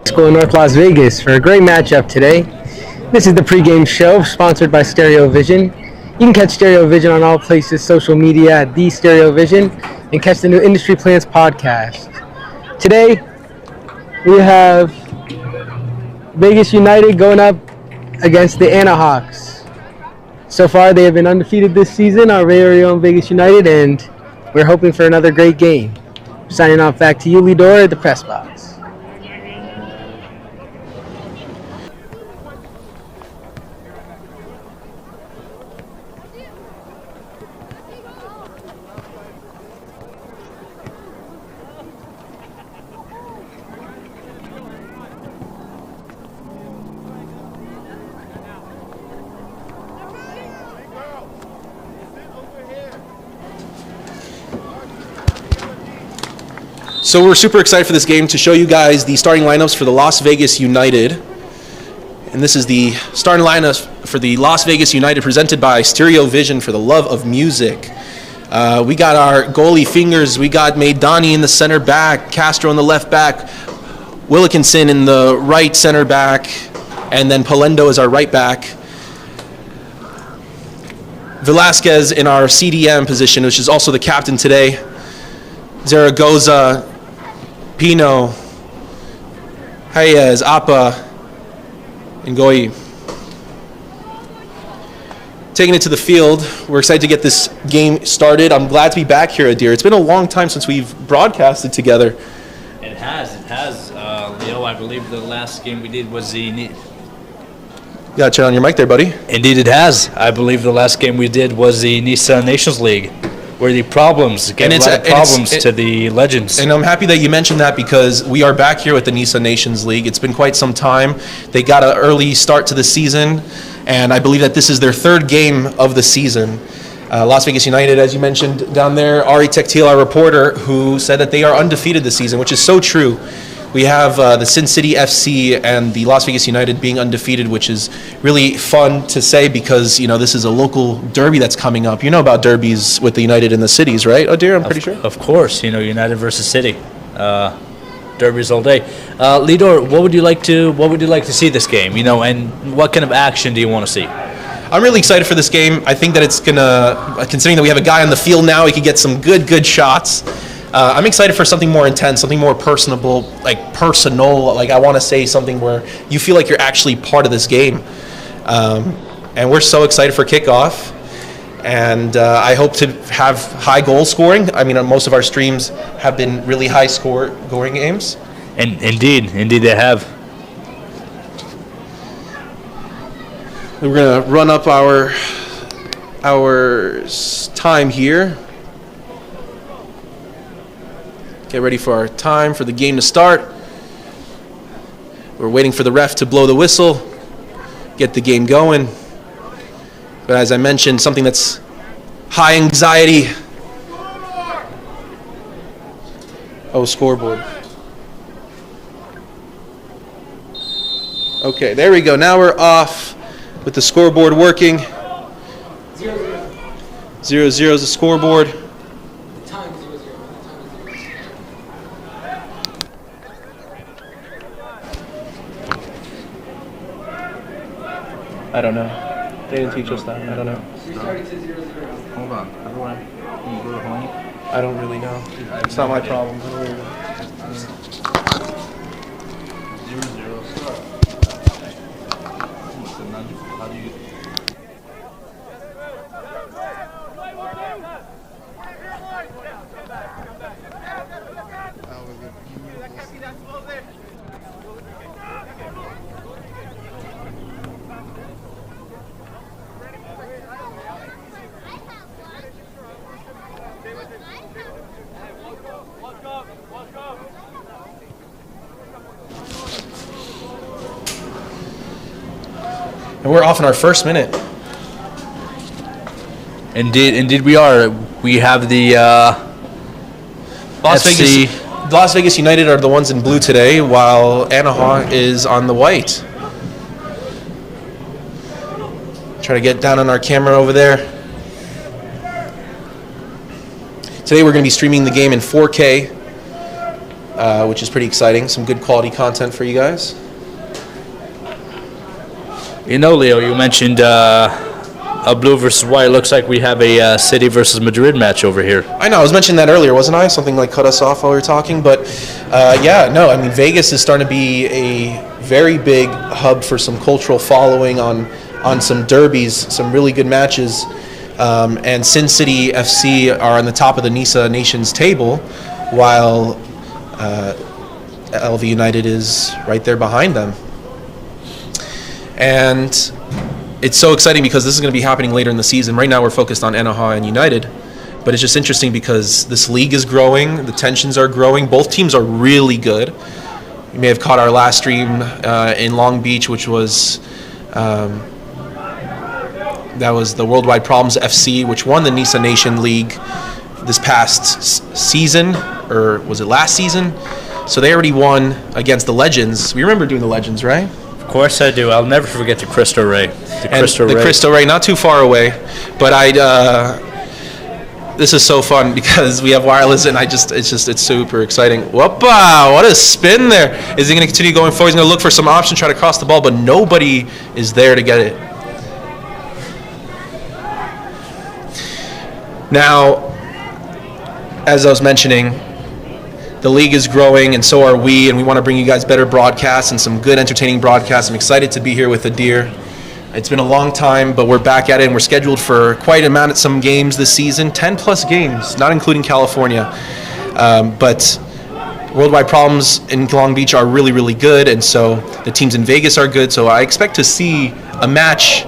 School in North Las Vegas for a great matchup today. This is the pregame show sponsored by Stereo Vision. You can catch Stereo Vision on all places, social media at The Stereo Vision, and catch the new Industry Plans podcast. Today, we have Vegas United going up against the Anahuacs. So far, they have been undefeated this season, our very own Vegas United, and we're hoping for another great game. Signing off back to you, Lidor, at the press box. So we're super excited for this game to show you guys the starting lineups for the Las Vegas United. And this is the starting lineups for the Las Vegas United presented by Stereo Vision for the love of music. We got our goalie fingers. We got Maidani in the center back, Castro in the left back, Wilkinson in the right center back, and then Polendo is our right back. Velasquez in our CDM position, which is also the captain today. Zaragoza, Pino, Hayes, Appa, and Goyi. Taking it to the field, we're excited to get this game started. I'm glad to be back here, Adir. It's been a long time since we've broadcasted together. It has. Leo, I believe the last game we did was the... You gotta turn on your mic there, buddy. Indeed it has. I believe the last game we did was the Nisa Nations League, where the problems gave a lot of problems to the Legends. And I'm happy that you mentioned that because we are back here with the Nisa Nations League. It's been quite some time. They got an early start to the season, and I believe that this is their third game of the season. Las Vegas United, as you mentioned down there, Ari Tektil, our reporter, who said that they are undefeated this season, which is so true. We have the Sin City FC and the Las Vegas United being undefeated, which is really fun to say because, you know, this is a local derby that's coming up. You know about derbies with the United in the cities, right, Odir? I'm pretty sure. Of course, you know, United versus City. Derbies all day. Lidor, what would you like to see this game? You know, and what kind of action do you want to see? I'm really excited for this game. I think that it's gonna, considering that we have a guy on the field now, he could get some good shots. I'm excited for something more intense, something more personable, like personal. Like I want to say something where you feel like you're actually part of this game. And we're so excited for kickoff. And I hope to have high goal scoring. I mean, most of our streams have been really high scoring games. And indeed they have. We're gonna run up our time here. Get ready for our time for the game to start. We're waiting for the ref to blow the whistle, get the game going. But as I mentioned, something that's high anxiety. Oh, scoreboard. Okay, there we go. Now we're off with the scoreboard working. 0-0 is the scoreboard. I don't know. They didn't teach us that. I don't know. Hold on. Everyone, can you go to home? I don't really know. It's not my problem. I don't really know. 0-0. How do you... And we're off in our first minute. Indeed we are. We have the Las Vegas United are the ones in blue today, while Anahuac is on the white. Try to get down on our camera over there. Today we're going to be streaming the game in 4K. which is pretty exciting. Some good quality content for you guys. Leo, you mentioned a blue versus white. It looks like we have a City versus Madrid match over here. I know, I was mentioning that earlier, wasn't I? Something like cut us off while we were talking. But Vegas is starting to be a very big hub for some cultural following on some derbies, some really good matches. And Sin City FC are on the top of the Nisa Nations table, while LV United is right there behind them. And it's so exciting because this is going to be happening later in the season. Right now we're focused on Anahuac and United, but it's just interesting because this league is growing, the tensions are growing, both teams are really good. You may have caught our last stream in Long Beach, which was that was the Worldwide Problems FC, which won the Nisa Nation League this past season, or was it last season? So they already won against the Legends. We remember doing the Legends, right? Of course I do. I'll never forget the Cristo Rey. The Cristo Rey, not too far away, but this is so fun because we have wireless, and it's super exciting. Whoopa! What a spin there! Is he going to continue going forward? He's going to look for some option, try to cross the ball, but nobody is there to get it. Now, as I was mentioning, the league is growing, and so are we, and we want to bring you guys better broadcasts and some good, entertaining broadcasts. I'm excited to be here with Adir. It's been a long time, but we're back at it, and we're scheduled for quite an amount of some games this season, 10-plus games, not including California. But Worldwide Problems in Long Beach are really, really good, and so the teams in Vegas are good, so I expect to see a match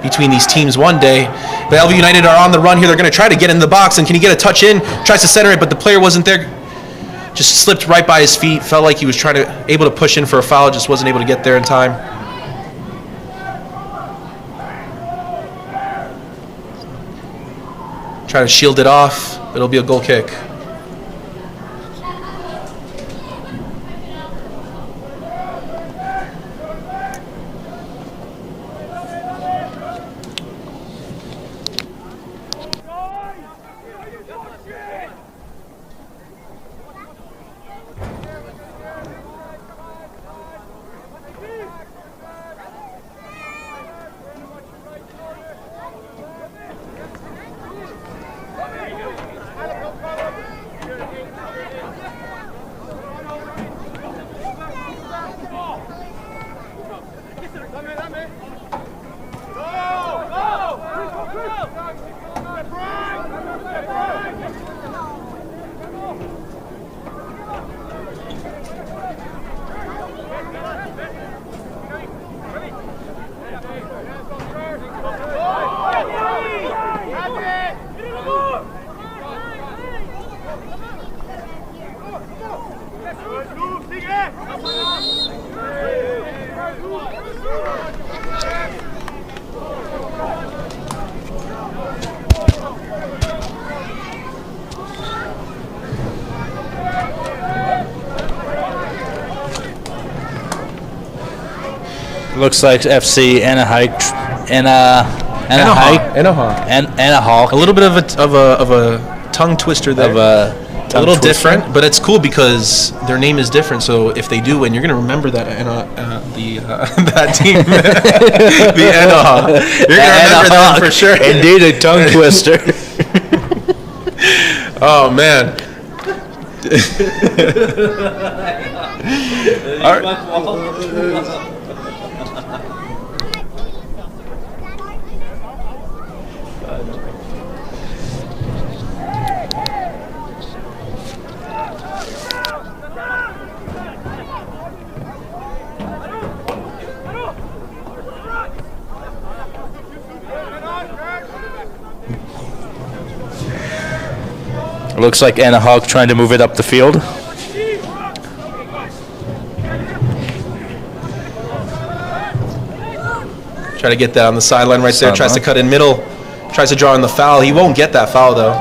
between these teams one day. But LV United are on the run here. They're going to try to get in the box, and can he get a touch in? Tries to center it, but the player wasn't there. Just slipped right by his feet. Felt like he was able to push in for a foul, just wasn't able to get there in time. Try to shield it off. It'll be a goal kick. Looks like FC Anahuac. A little bit of a tongue twister there. A little different, but it's cool because their name is different. So if they do win, you're going to remember that that team, the Anahuac. You're going to remember that for sure. Indeed, a tongue twister. Oh man. All right. Looks like Anahuac trying to move it up the field. Try to get that on the sideline right there. Tries to cut in middle. Tries to draw in the foul. He won't get that foul though.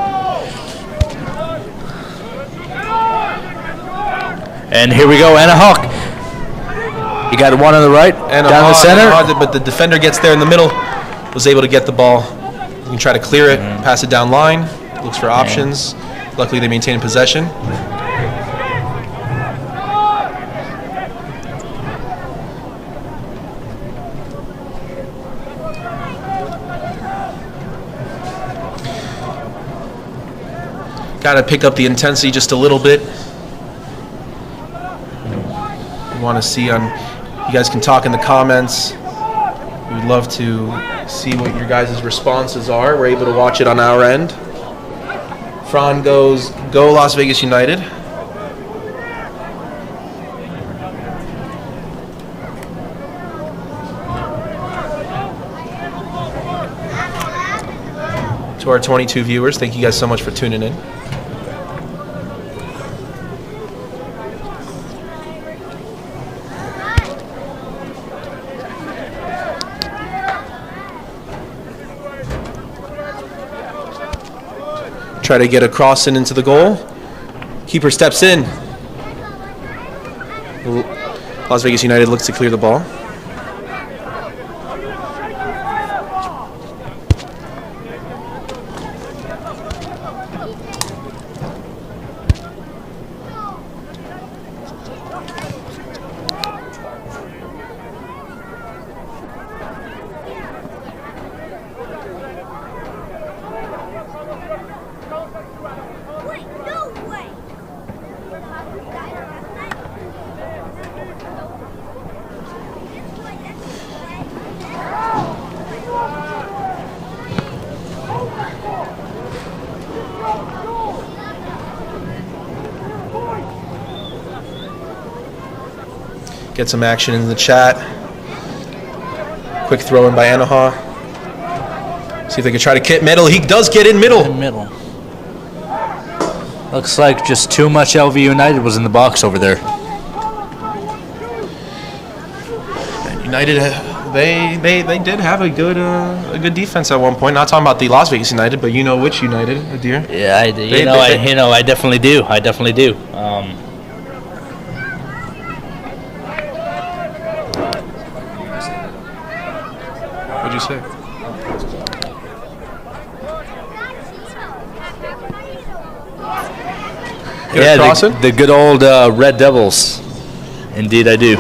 And here we go, Anahuac. You got one on the right, down the center. But the defender gets there in the middle. Was able to get the ball. You can try to clear it, pass it down line. Looks for options. Luckily, they maintain possession. Got to pick up the intensity just a little bit. We want to see you guys can talk in the comments. We'd love to see what your guys' responses are. We're able to watch it on our end. Fran goes, go Las Vegas United. To our 22 viewers, thank you guys so much for tuning in. Try to get a cross into the goal. Keeper steps in. Las Vegas United looks to clear the ball. Get some action in the chat. Quick throw in by Anahuac. See if they can try to get middle. He does get in middle. Looks like just too much LV United was in the box over there. And United, they did have a good defense at one point. Not talking about the Las Vegas United, but you know which United, Adir. Yeah, I definitely do. I definitely do. What'd you say? Yeah, the good old Red Devils. Indeed, I do.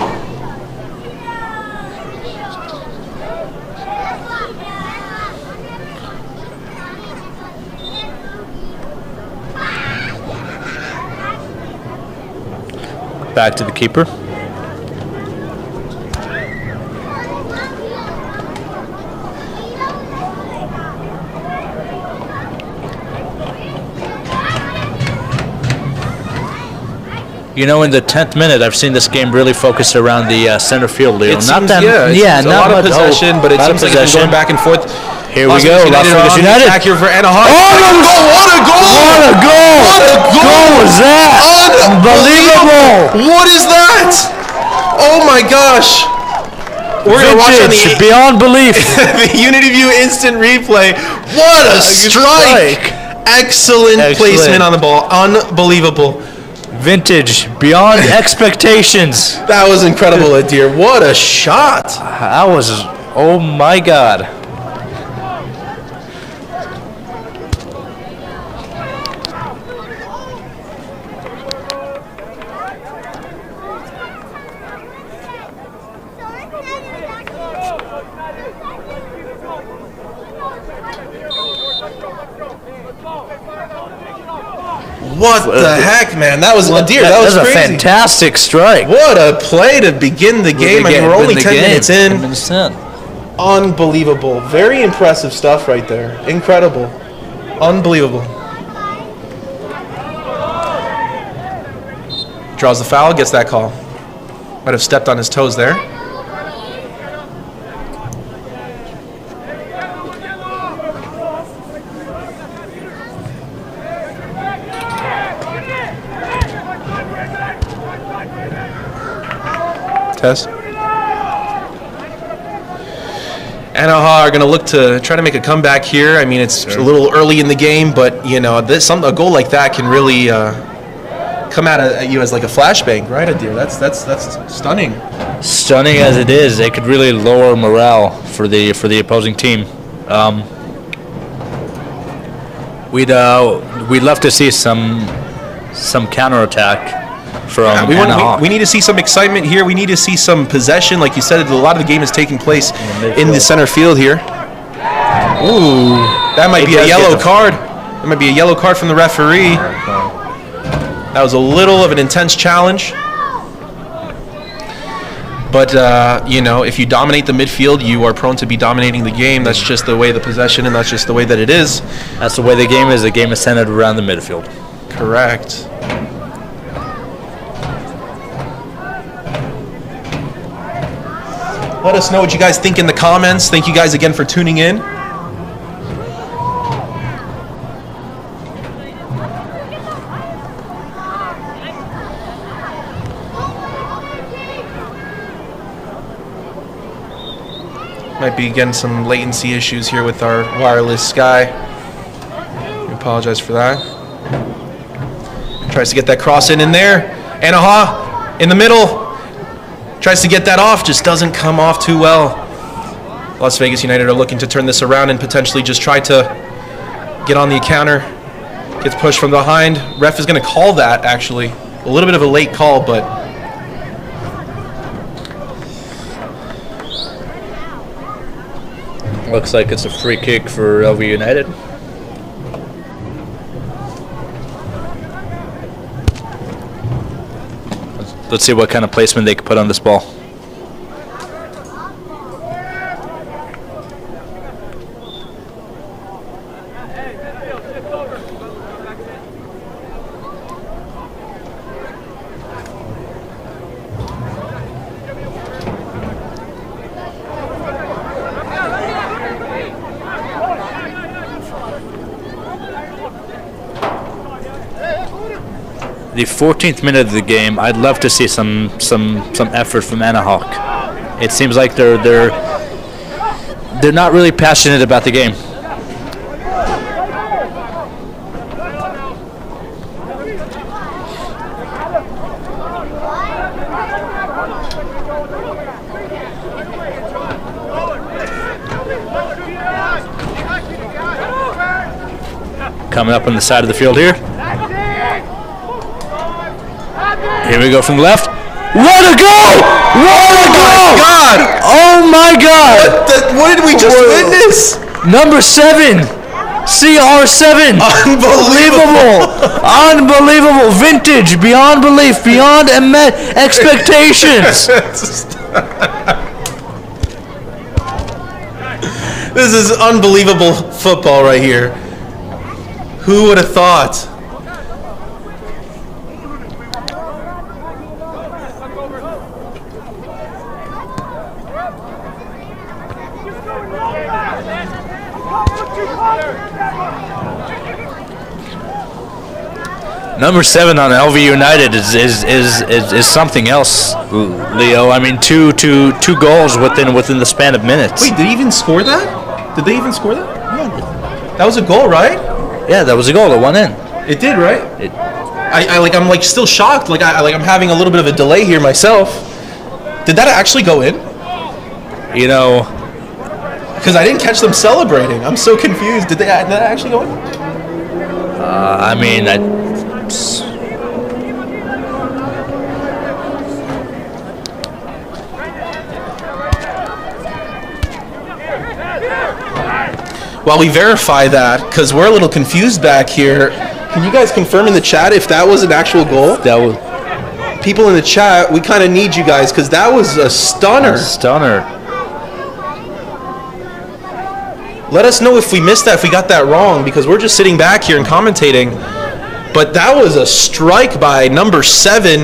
Back to the keeper. You know, in the 10th minute, I've seen this game really focused around the center field, Leo. It's a lot of possession, but it seems like it's going back and forth. Here we go, Las Vegas United. Back here for Anahuac. Oh, what a goal! What a goal! What a goal was that? Unbelievable! What is that? Oh my gosh! We're going to watch on the beyond belief. the Unity View instant replay. What a strike! Excellent placement on the ball. Unbelievable. Vintage, beyond expectations. That was incredible, Adir. What a shot. That was, oh my God. What the heck, man? That was Adir. That was crazy. A fantastic strike. What a play to begin the game. I mean, we're only 10 minutes in. 10 minutes in. Unbelievable. Very impressive stuff right there. Incredible. Unbelievable. Draws the foul, gets that call. Might have stepped on his toes there. Test. Anahuac are going to look to try to make a comeback here. I mean, it's a little early in the game, but you know, a goal like that can really come at you as like a flashbang, right, Adir? That's stunning. Stunning as it is, it could really lower morale for the opposing team. We'd love to see some counterattack from Anahuac. We need to see some excitement here. We need to see some possession. Like you said, a lot of the game is taking place in the center field here. Ooh, that might be a yellow card. There might be a yellow card from the referee. That was a little of an intense challenge. But, if you dominate the midfield, you are prone to be dominating the game. That's just the way the possession, and that's just the way that it is. That's the way the game is. The game is centered around the midfield. Correct. Let us know what you guys think in the comments. Thank you guys again for tuning in. Might be getting some latency issues here with our wireless Sky. We apologize for that. Tries to get that cross in there. Anahuac in the middle. Tries to get that off, just doesn't come off too well. Las Vegas United are looking to turn this around and potentially just try to get on the counter. Gets pushed from behind. Ref is going to call that, actually. A little bit of a late call, but... Looks like it's a free kick for LV United. Let's see what kind of placement they can put on this ball. The 14th minute of the game, I'd love to see some effort from Anahuac. It seems like they're not really passionate about the game. Coming up on the side of the field here. Here we go from the left. What a goal! What a goal! God! Oh my God! What did we just witness? Number 7, CR7. Unbelievable! Unbelievable! Vintage, beyond belief, beyond expectations. This is unbelievable football right here. Who would have thought? Number 7 on LV United is something else, Leo. I mean, two goals within the span of minutes. Wait, did he even score that? Did they even score that? Yeah. That was a goal, right? Yeah, that was a goal. It went in. It did, right? I'm still shocked. I'm having a little bit of a delay here myself. Did that actually go in? You know, because I didn't catch them celebrating. I'm so confused. Did that actually go in? I mean, While we verify that, because we're a little confused back here, can you guys confirm in the chat if that was an actual goal? That was. People in the chat, we kind of need you guys because that was a stunner. Let us know if we missed that, if we got that wrong, because we're just sitting back here and commentating. But that was a strike by number 7,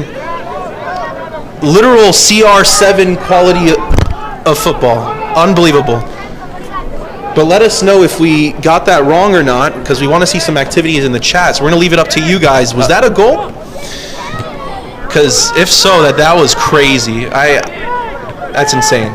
literal CR7 quality of football. Unbelievable. But let us know if we got that wrong or not, because we want to see some activities in the chat. So we're going to leave it up to you guys. Was that a goal? Because if so, that was crazy. That's insane.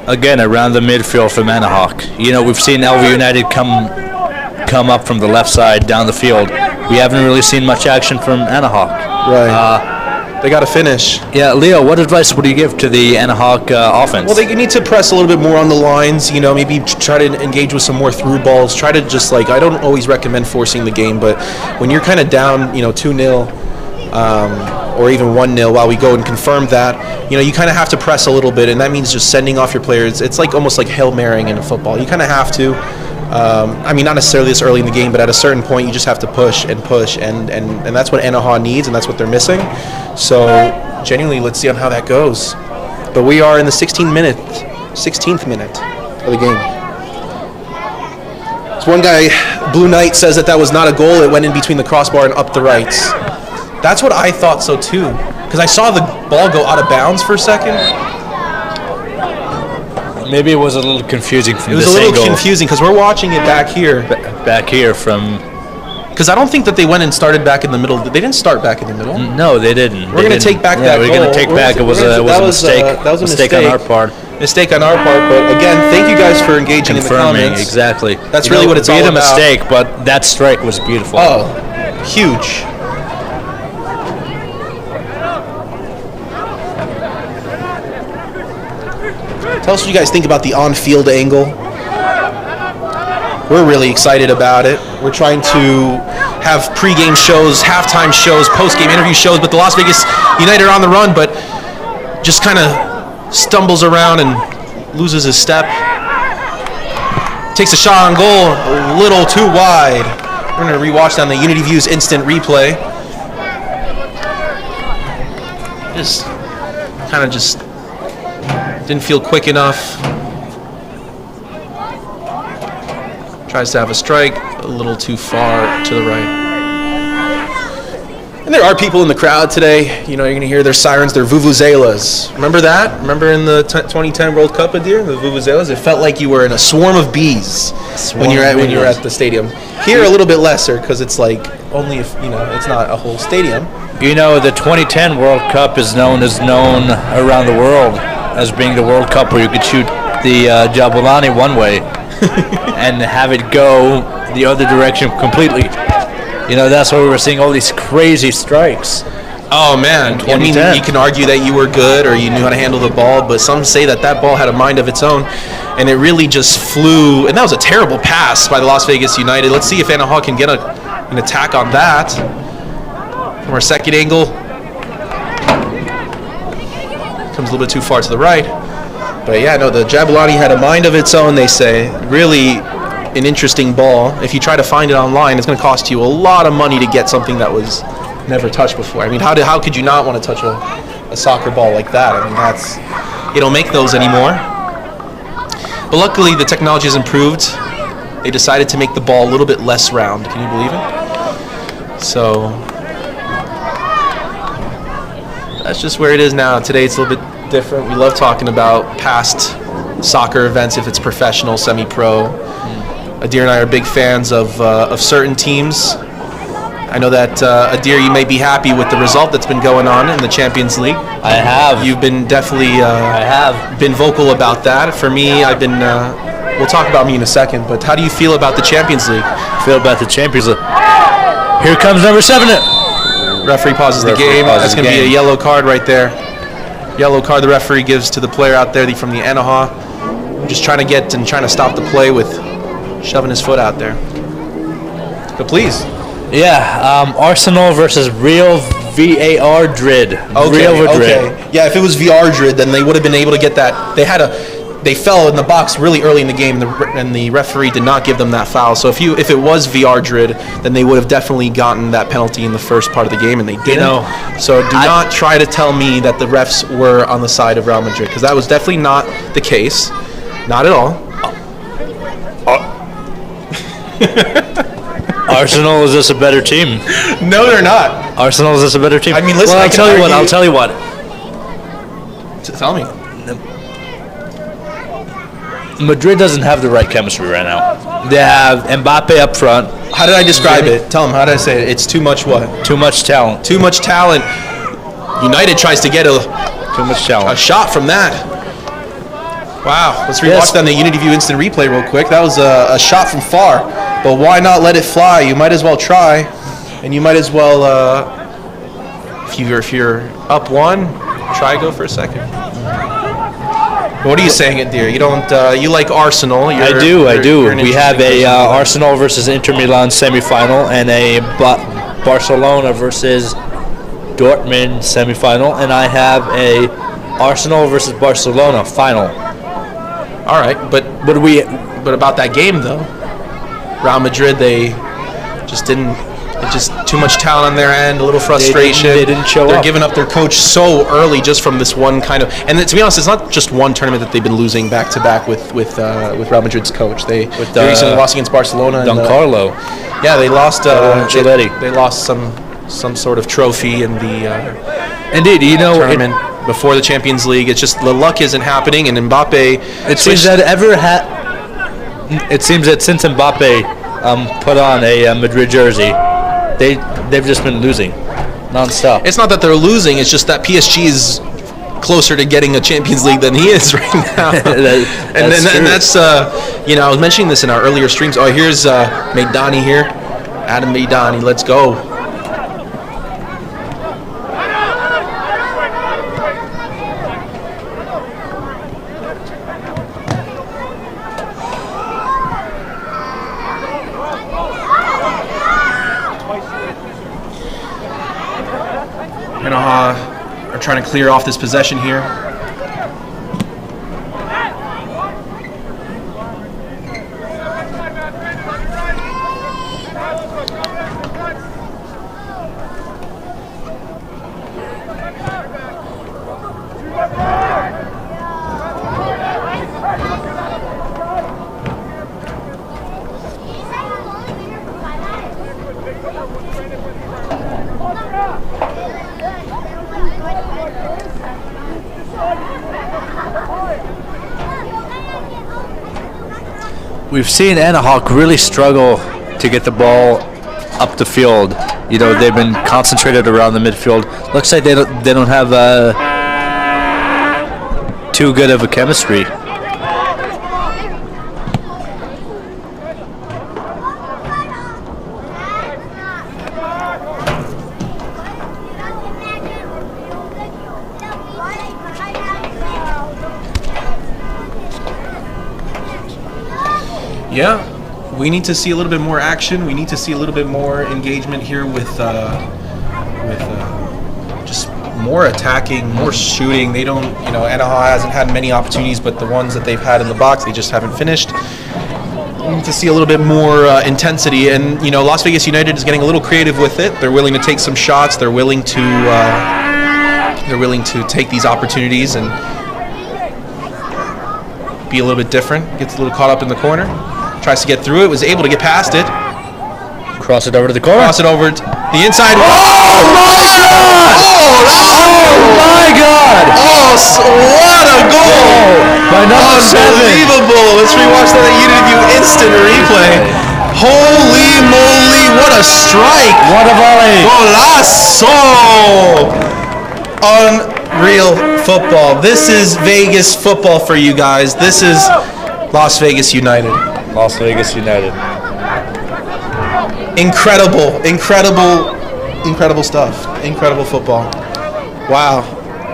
Again, around the midfield from Anahuac. You know, we've seen LV United come up from the left side down the field. We haven't really seen much action from Anahuac. Right. They got to finish. Yeah, Leo, what advice would you give to the Anahuac offense? Well, they need to press a little bit more on the lines, maybe try to engage with some more through balls. Try to just, I don't always recommend forcing the game, but when you're kind of down, 2-0 or even 1-0 while we go and confirm that, you kind of have to press a little bit, and that means just sending off your players. It's almost like Hail Marying in a football. You kind of have to. Not necessarily this early in the game, but at a certain point, you just have to push, and that's what Anahuac needs, and that's what they're missing. So, genuinely, let's see on how that goes. But we are in the 16th minute of the game. This one guy, Blue Knight, says that was not a goal. It went in between the crossbar and up the right. That's what I thought so, too, because I saw the ball go out of bounds for a second. Maybe it was a little confusing from this angle. It was a little angle. confusing because we're watching it back here. Back here from... Because I don't think that they went and started back in the middle. They didn't start back in the middle. No, they didn't. We're going to take back that goal. We're going to take back. It was a mistake. That was a mistake on our part. Mistake on our part. But again, thank you guys for engaging in the comments. Exactly. That's really what it's all about. Be a mistake, but that strike was beautiful. Oh, huge. Tell us what you guys think about the on-field angle. We're really excited about it. We're trying to have pre-game shows, halftime shows, post-game interview shows, but the Las Vegas United are on the run, but just kind of stumbles around and loses his step. Takes a shot on goal, a little too wide. We're going to rewatch that on the Unity Views instant replay. Just didn't feel quick enough. Tries to have a strike, a little too far to the right. And there are people in the crowd today. You're going to hear their sirens, their vuvuzelas. Remember that? Remember in the 2010 World Cup, Adir, the vuvuzelas? It felt like you were in a swarm of bees when you were at the stadium. Here, a little bit lesser because it's only if it's not a whole stadium. The 2010 World Cup is known around the world as being the World Cup where you could shoot the Jabulani one way and have it go the other direction completely. That's why we were seeing all these crazy strikes. Oh, man. I mean, you can argue that you were good or you knew how to handle the ball, but some say that ball had a mind of its own, and it really just flew. And that was a terrible pass by the Las Vegas United. Let's see if Anahuac can get an attack on that. From our second angle. Comes a little bit too far to the right. But yeah, no, the Jabulani had a mind of its own, they say. Really an interesting ball. If you try to find it online, it's going to cost you a lot of money to get something that was never touched before. I mean, how could you not want to touch a soccer ball like that? I mean, you don't make those anymore. But luckily, the technology has improved. They decided to make the ball a little bit less round. Can you believe it? So that's just where it is now. Today it's a little bit different. We love talking about past soccer events, if it's professional, semi-pro. Adir and I are big fans of certain teams. I know that, Adir, you may be happy with the result that's been going on in the Champions League. I have. You've been definitely been vocal about that. For me, I've been, we'll talk about me in a second, but how do you feel about the Champions League? Here comes number 7. Referee pauses the game. That's going to be a yellow card right there. Yellow card the referee gives to the player out there from the Anahuac. Just trying to stop the play with shoving his foot out there. But please. Yeah, Arsenal versus Real VAR Madrid. Okay. Yeah, if it was VR Madrid, then they would have been able to get that. They fell in the box really early in the game, and the referee did not give them that foul. So if it was VR Madrid, then they would have definitely gotten that penalty in the first part of the game, and they didn't. So do not try to tell me that the refs were on the side of Real Madrid, because that was definitely not the case. Not at all. Arsenal is just a better team. No, they're not. Arsenal is just a better team. I mean, listen. Well, I'll tell you what. Tell me. Madrid doesn't have the right chemistry right now. They have Mbappe up front. How did I describe it? Tell them. How did I say it? It's too much what? Too much talent. Too much talent. United tries to get too much talent. A shot from that. Wow. Let's rewatch that on the Unity View instant replay real quick. That was a shot from far. But why not let it fly? You might as well try, and you might as well if you're up one, try go for a second. What are you saying, dear? You don't you like Arsenal? I do. We have a Arsenal versus Inter Milan semifinal and a Barcelona versus Dortmund semifinal, and I have a Arsenal versus Barcelona final. All right, but about that game though, Real Madrid, they just didn't. Just too much talent on their end, a little frustration. They didn't show up. They're giving up their coach so early just from this one kind of. And to be honest, it's not just one tournament that they've been losing back to back with Real Madrid's coach. They recently lost against Barcelona. Don Carlo. Yeah, they lost. Ancelotti. They lost some sort of trophy in the. Indeed, tournament before the Champions League. It's just the luck isn't happening, and Mbappe. It seems that since Mbappe put on a Madrid jersey, they've just been losing nonstop. It's not that they're losing; it's just that PSG is closer to getting a Champions League than he is right now. That's I was mentioning this in our earlier streams. Oh, here's Meidani here, Adam Meidani. Let's go. Anahuac are trying to clear off this possession here. We've seen Anahuac really struggle to get the ball up the field. They've been concentrated around the midfield. Looks like they don't have too good of a chemistry. Yeah, we need to see a little bit more action. We need to see a little bit more engagement here with just more attacking, more shooting. They don't, Anaheim hasn't had many opportunities, but the ones that they've had in the box, they just haven't finished. We need to see a little bit more intensity, and Las Vegas United is getting a little creative with it. They're willing to take some shots. They're willing to take these opportunities and be a little bit different. Gets a little caught up in the corner. Tries to get through it, was able to get past it. Cross it over to the corner. Cross it over to the inside. Oh my God! Oh, what a goal! By number 7. Unbelievable. Let's rewatch that Unity instant replay. Holy moly, what a strike! What a volley! Golazo! Unreal football. This is Vegas football for you guys. This is Las Vegas United. Las Vegas United. Incredible stuff. Incredible football. Wow.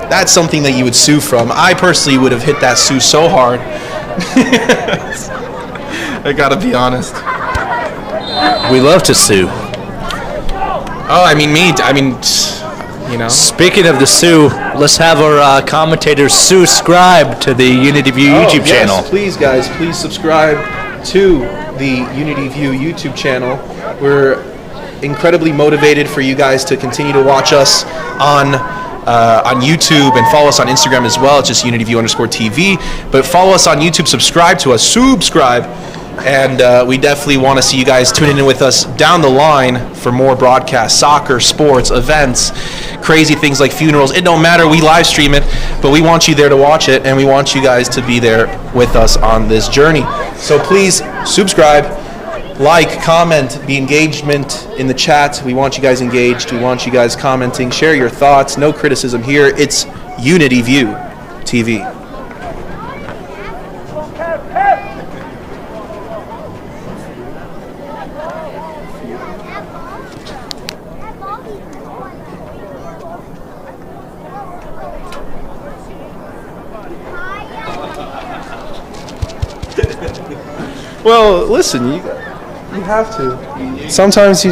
That's something that you would sue from. I personally would have hit that sue so hard. I gotta be honest. We love to sue. Oh, Speaking of the Sue, let's have our commentators subscribe to the Unity View YouTube channel. Yes, please, guys, please subscribe to the Unity View YouTube channel. We're incredibly motivated for you guys to continue to watch us on YouTube and follow us on Instagram as well. It's just UnityView_TV. But follow us on YouTube, subscribe to us, subscribe. And we definitely want to see you guys tuning in with us down the line for more broadcasts, soccer, sports, events, crazy things like funerals. It don't matter. We live stream it, but we want you there to watch it, and we want you guys to be there with us on this journey. So please subscribe, like, comment, be engagement in the chat. We want you guys engaged. We want you guys commenting. Share your thoughts. No criticism here. It's Unity View TV. Well, listen, you have to. Sometimes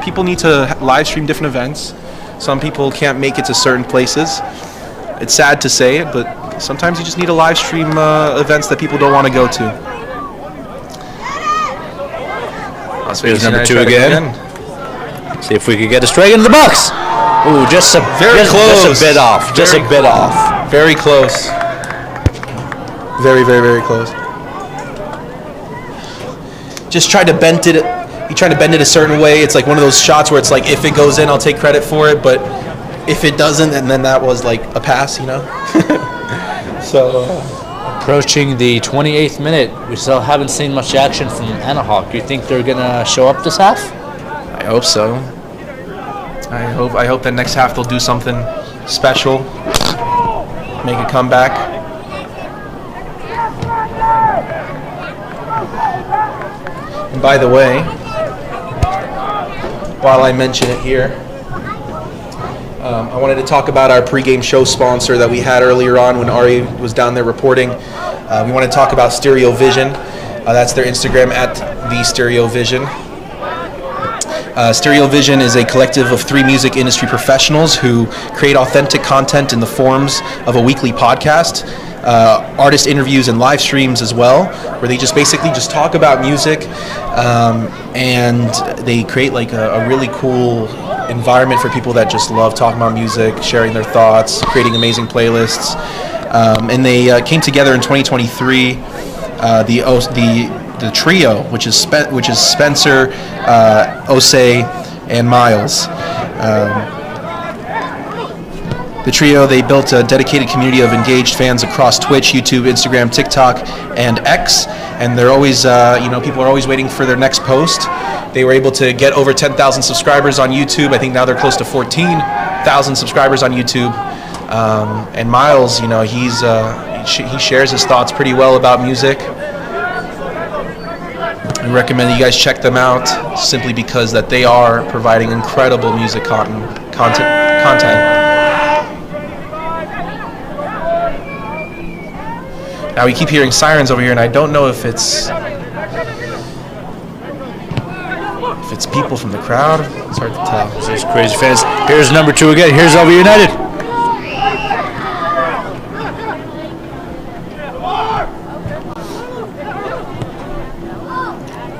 people need to live stream different events. Some people can't make it to certain places. It's sad to say it, but sometimes you just need to live stream events that people don't want to go to. Here's number 2 again. See if we could get a straight into the box. Ooh, just a close. Just a bit off. Just a bit off. Very close. Very, very, very close. Just tried to bend it. He tried to bend it a certain way. It's like one of those shots where it's like, if it goes in, I'll take credit for it. But if it doesn't, and then that was like a pass, you know. So. Approaching the 28th minute, we still haven't seen much action from Anahuac. Do you think they're gonna show up this half? I hope so. I hope that next half they'll do something special, make a comeback. And by the way, while I mention it here, I wanted to talk about our pregame show sponsor that we had earlier on when Ari was down there reporting. We want to talk about Stereo Vision. That's their Instagram at @TheStereoVision. Stereo Vision is a collective of 3 music industry professionals who create authentic content in the forms of a weekly podcast, artist interviews and live streams as well, where they just basically just talk about music, and they create like a really cool environment for people that just love talking about music, sharing their thoughts, creating amazing playlists. And they came together in 2023. The trio, which is Spencer, Osei, and Miles. The trio, they built a dedicated community of engaged fans across Twitch, YouTube, Instagram, TikTok, and X. And they're always, people are always waiting for their next post. They were able to get over 10,000 subscribers on YouTube. I think now they're close to 14,000 subscribers on YouTube. And Miles, he shares his thoughts pretty well about music. We recommend that you guys check them out simply because that they are providing incredible music content. Now we keep hearing sirens over here, and I don't know if it's people from the crowd. It's hard to tell. There's crazy fans. Here's number 2 again. Here's Over United.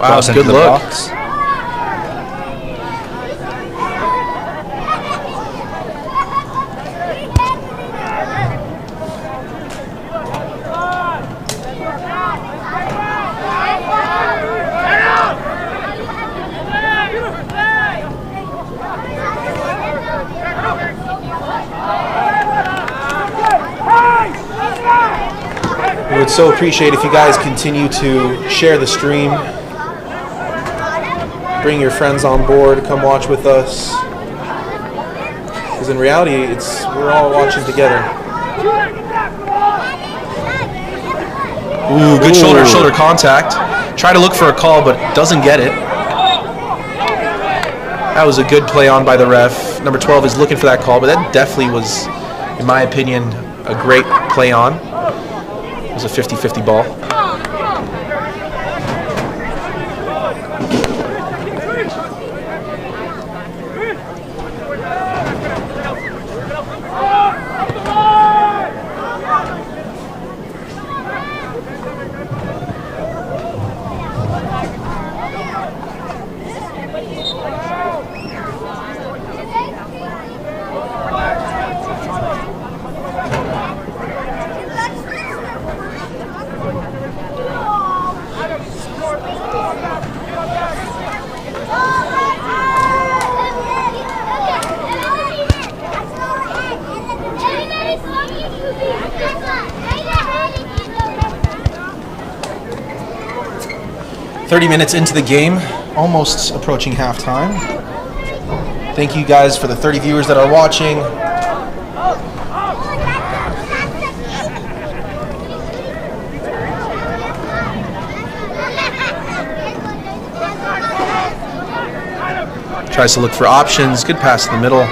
Wow, good look. Box. 'em. We would so appreciate if you guys continue to share the stream. Bring your friends on board, come watch with us. Because in reality, we're all watching together. Ooh, good shoulder contact. Try to look for a call, but doesn't get it. That was a good play on by the ref. Number 12 is looking for that call, but that definitely was, in my opinion, a great play on. It was a 50-50 ball. Minutes into the game, almost approaching halftime. Thank you guys for the 30 viewers that are watching. Tries to look for options. Good pass in the middle.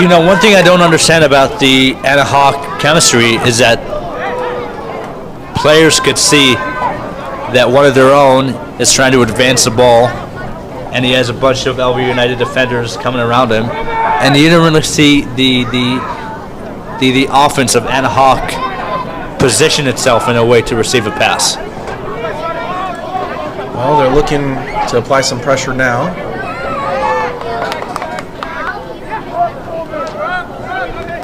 one thing I don't understand about the Anahuac chemistry is that players could see that one of their own is trying to advance the ball, and he has a bunch of LV United defenders coming around him, and you don't really see the offense of Anahuac position itself in a way to receive a pass. Well, they're looking to apply some pressure now.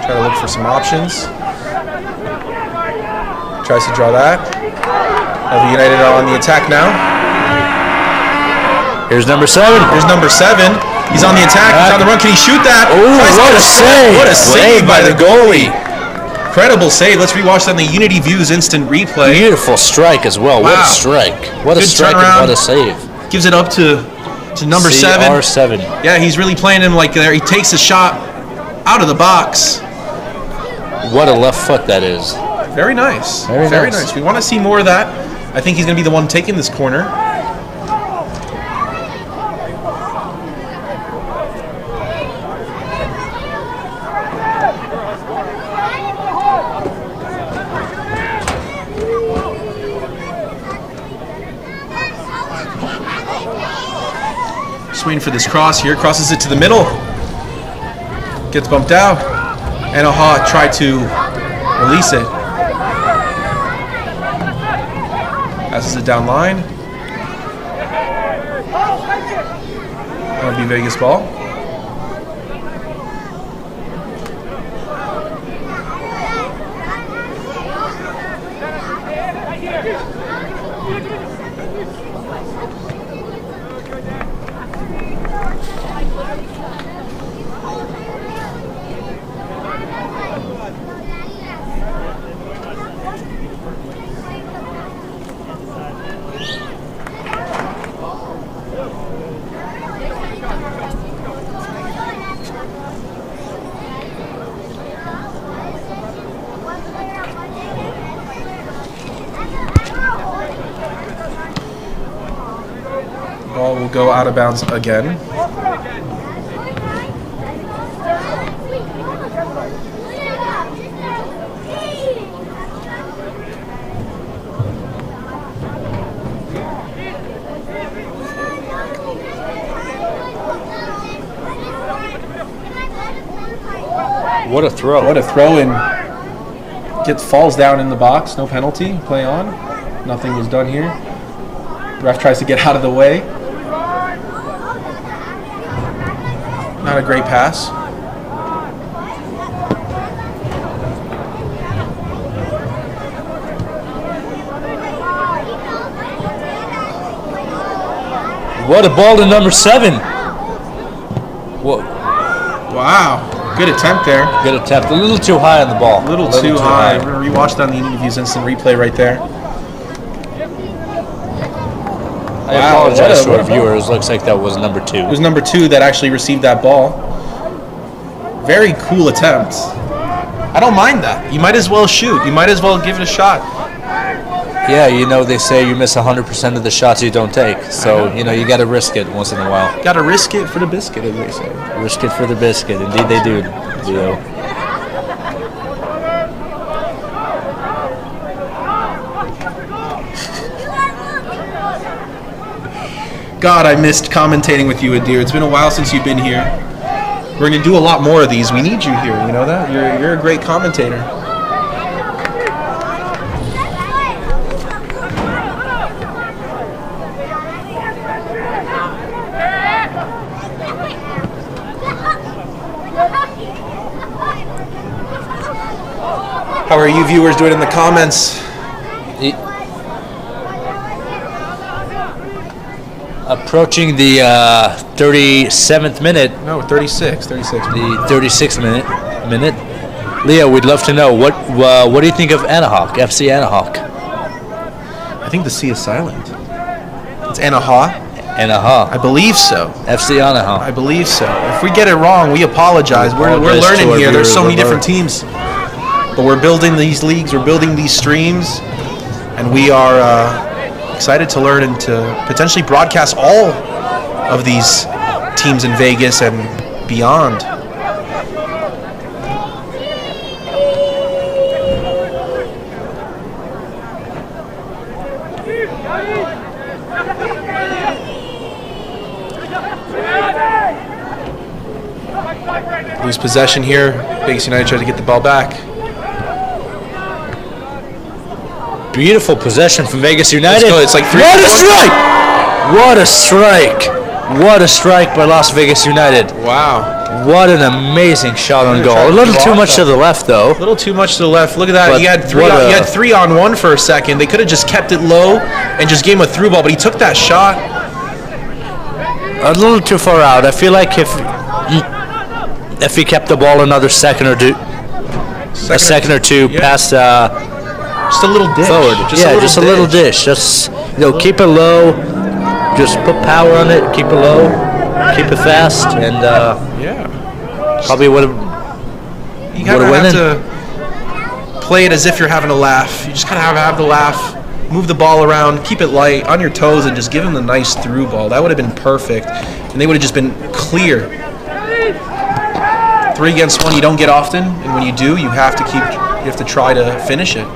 Try to look for some options. Tries to draw that. LV United are on the attack now. Here's number 7. Here's number 7. He's on the attack. He's on the run. Can he shoot that? Oh, what a save. What a save by the goalie. Incredible save. Let's rewatch that in the Unity Views instant replay. Beautiful strike as well. Wow. What a strike. What a Good strike turnaround. and what a save. Gives it up to number 7. CR7. Yeah, he's really playing him like there. He takes a shot out of the box. What a left foot that is. Very nice. Very nice. We want to see more of that. I think he's going to be the one taking this corner. Just waiting for this cross here. Crosses it to the middle. Gets bumped out. Anahuac tried to release it. Passes it down line. That'll be Vegas ball. Ball will go out of bounds again. What a throw. What a throw in. Falls down in the box. No penalty. Play on. Nothing was done here. The ref tries to get out of the way. Not a great pass. What a ball to number 7. What? Wow. Good attempt there. Good attempt. A little too high on the ball. A little too high. We're going to rewatch that on the interviews instant replay right there. I apologize to our viewers. Looks like that was number 2. It was number 2 that actually received that ball. Very cool attempt. I don't mind that. You might as well shoot. You might as well give it a shot. Yeah, they say you miss 100% of the shots you don't take. So, you got to risk it once in a while. Got to risk it for the biscuit, as they say. Risk it for the biscuit. Indeed they do, Leo. God, I missed commentating with you, Adir. It's been a while since you've been here. We're going to do a lot more of these. We need you here. You know that? You're a great commentator. How are you viewers doing in the comments? Approaching the 37th minute. No, 36. 36. The 36th minute. Leo, we'd love to know what do you think of Anahuac, FC Anahuac? I think the C is silent. It's Anahuac. Anahuac. I believe so. FC Anahuac. I believe so. If we get it wrong, we apologize. We're learning here. There's so many different teams. But we're building these leagues, we're building these streams, and we are excited to learn and to potentially broadcast all of these teams in Vegas and beyond. Lose possession here. Vegas United tries to get the ball back. Beautiful possession from Vegas United. It's like 3. What a strike! What a strike! What a strike by Las Vegas United. Wow. What an amazing shot on goal. A little too much to the left, though. A little too much to the left. Look at that. But He had 3 on 1 for a second. They could have just kept it low and just gave him a through ball, but he took that shot. A little too far out. I feel like if he kept the ball another second or two past just a little dish. forward. Just a little dish. Just keep it low. Just put power on it. Keep it low. Keep it fast, and probably would have. You gotta have to play it as if you're having a laugh. You just gotta have the laugh. Move the ball around, keep it light, on your toes, and just give him the nice through ball. That would have been perfect, and they would have just been clear. 3 against 1 you don't get often, and when you do, you have to try to finish it.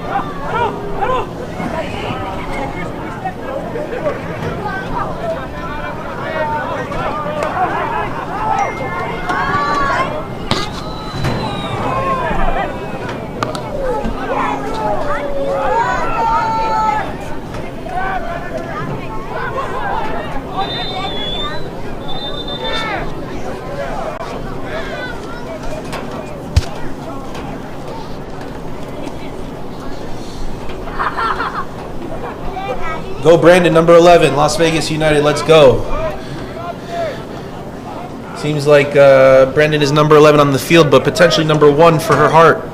Go Brandon, number 11, Las Vegas United, let's go. Seems like Brandon is number 11 on the field, but potentially number 1 for her heart.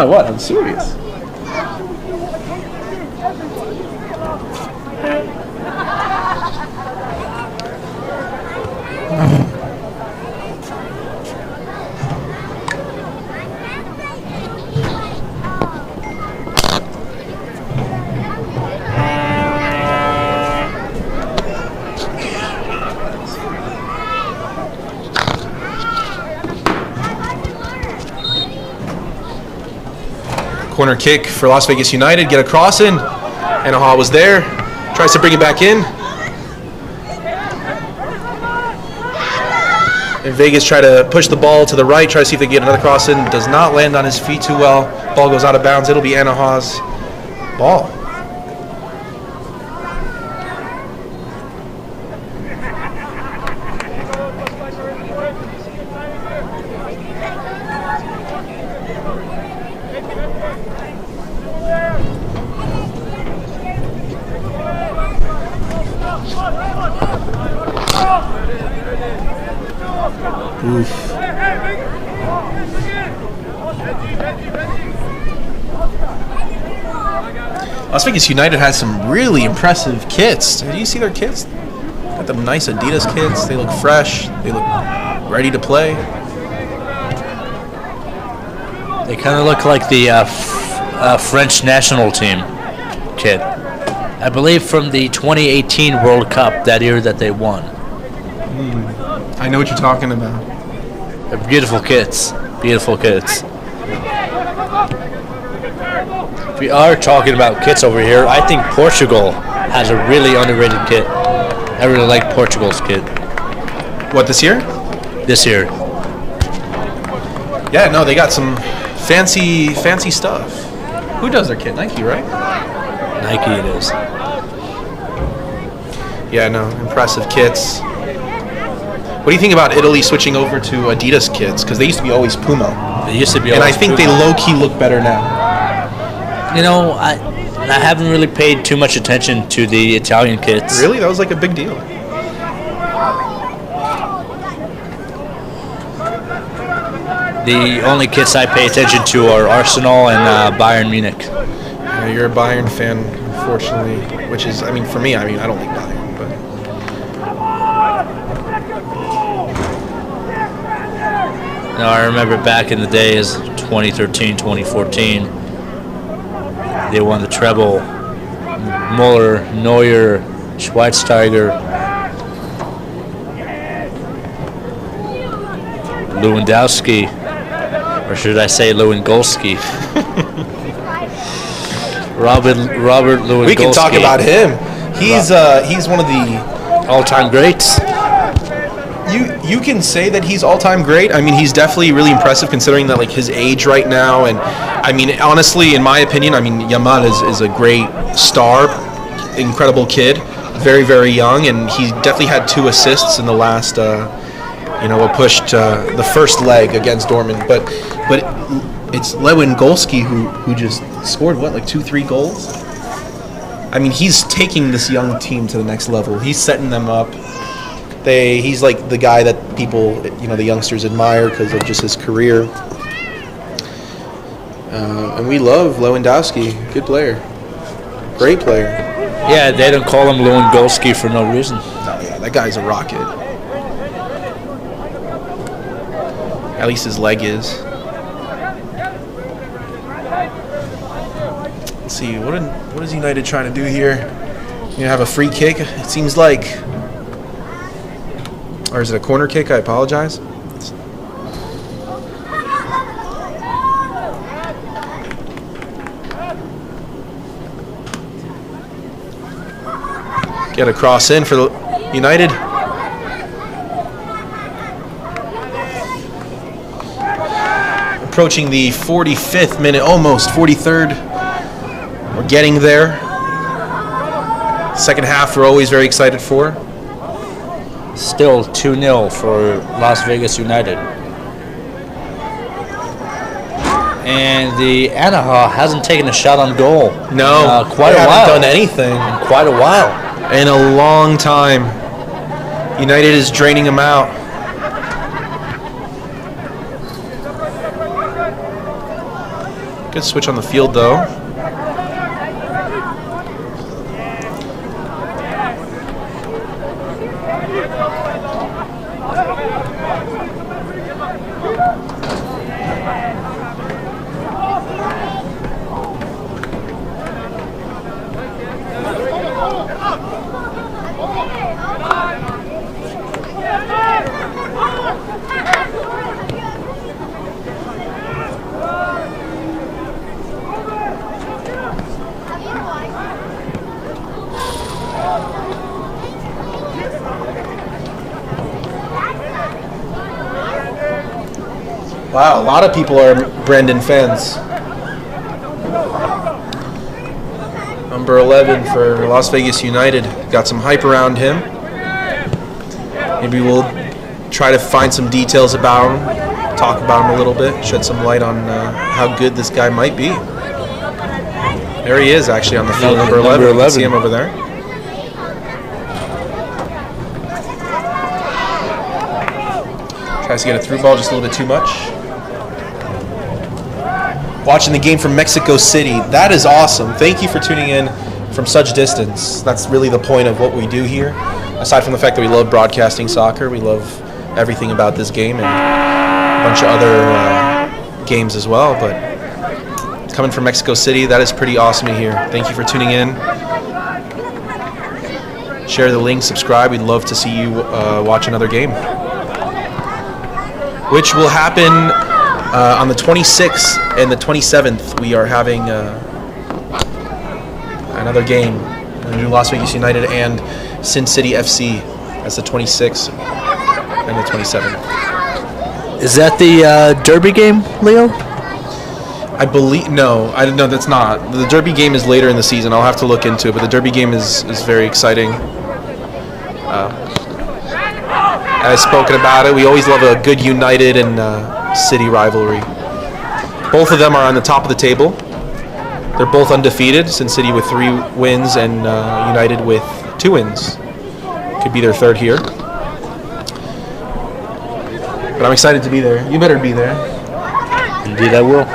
What? I'm serious. Corner kick for Las Vegas United. Get a cross in. Anahuac was there. Tries to bring it back in. And Vegas try to push the ball to the right. Try to see if they can get another cross in. Does not land on his feet too well. Ball goes out of bounds. It'll be Anahuac's ball. Las Vegas United has some really impressive kits. Did you see their kits? Got them nice Adidas kits. They look fresh. They look ready to play. They kind of look like the French national team kit. I believe from the 2018 World Cup, that year that they won. I know what you're talking about. They're beautiful kits. Beautiful kits. We are talking about kits over here. I think Portugal has a really underrated kit. I really like Portugal's kit. What, this year? This year. Yeah, no, they got some fancy stuff. Who does their kit? Nike, right? Nike it is. Yeah, no, impressive kits. What do you think about Italy switching over to Adidas kits? Because they used to be always Puma. They used to be and always I think Puma. they low-key look better now. You know, I haven't really paid too much attention to the Italian kits. Really? That was like a big deal. The only kits I pay attention to are Arsenal and Bayern Munich. Yeah, you're a Bayern fan, unfortunately, which is, I mean, for me, I don't like Bayern, but... No, I remember back in the days, 2013, 2014, they won the treble. Muller, Neuer, Schweitsteiger, Lewandowski, or should I say Lewandowski? Robert Lewandowski. We can talk about him. He's one of the all-time greats. You can say that he's all-time great. I mean, he's definitely really impressive considering that, like, his age right now. And I mean, honestly, in my opinion, I mean, Yamal is a great star, incredible kid, very, very young, and he definitely had 2 assists in the last, what pushed the first leg against Dortmund. But it's Lewandowski who just scored, 2-3 goals? I mean, he's taking this young team to the next level. He's setting them up. He's like the guy that people, the youngsters admire because of just his career. And we love Lewandowski. Good player. Great player. Yeah, they don't call him Lewandowski for no reason. Oh, yeah, that guy's a rocket. At least his leg is. Let's see, what is United trying to do here? You gonna have a free kick? It seems like. Or is it a corner kick? I apologize. Get a cross in for United. Approaching the 45th minute, almost 43rd. We're getting there. Second half we're always very excited for. Still 2-0 for Las Vegas United. And the Anahuac hasn't taken a shot on goal. No, quite a while. Haven't done anything. In quite a while. In a long time. United is draining them out. Good switch on the field, though. Wow, a lot of people are Brandon fans. Number 11 for Las Vegas United. Got some hype around him. Maybe we'll try to find some details about him, talk about him a little bit, shed some light on how good this guy might be. There he is, actually, on the field, number 11. You can see him over there. Tries to get a through ball just a little bit too much. Watching the game from Mexico City. That is awesome. Thank you for tuning in from such distance. That's really the point of what we do here. Aside from the fact that we love broadcasting soccer, we love everything about this game and a bunch of other games as well. But coming from Mexico City, that is pretty awesome to hear. Thank you for tuning in. Share the link, subscribe. We'd love to see you watch another game, which will happen on the 26th and the 27th. We are having another game. New Las Vegas United and Sin City FC. That's the 26th and the 27th. Is that the Derby game, Leo? I believe no. That's not. The Derby game is later in the season. I'll have to look into it, but the Derby game is very exciting. As spoken about it, we always love a good United and City rivalry. Both of them are on the top of the table. They're both undefeated. Sin City with 3 wins and United with 2 wins. Could be their third here. But I'm excited to be there. You better be there. Indeed, I will.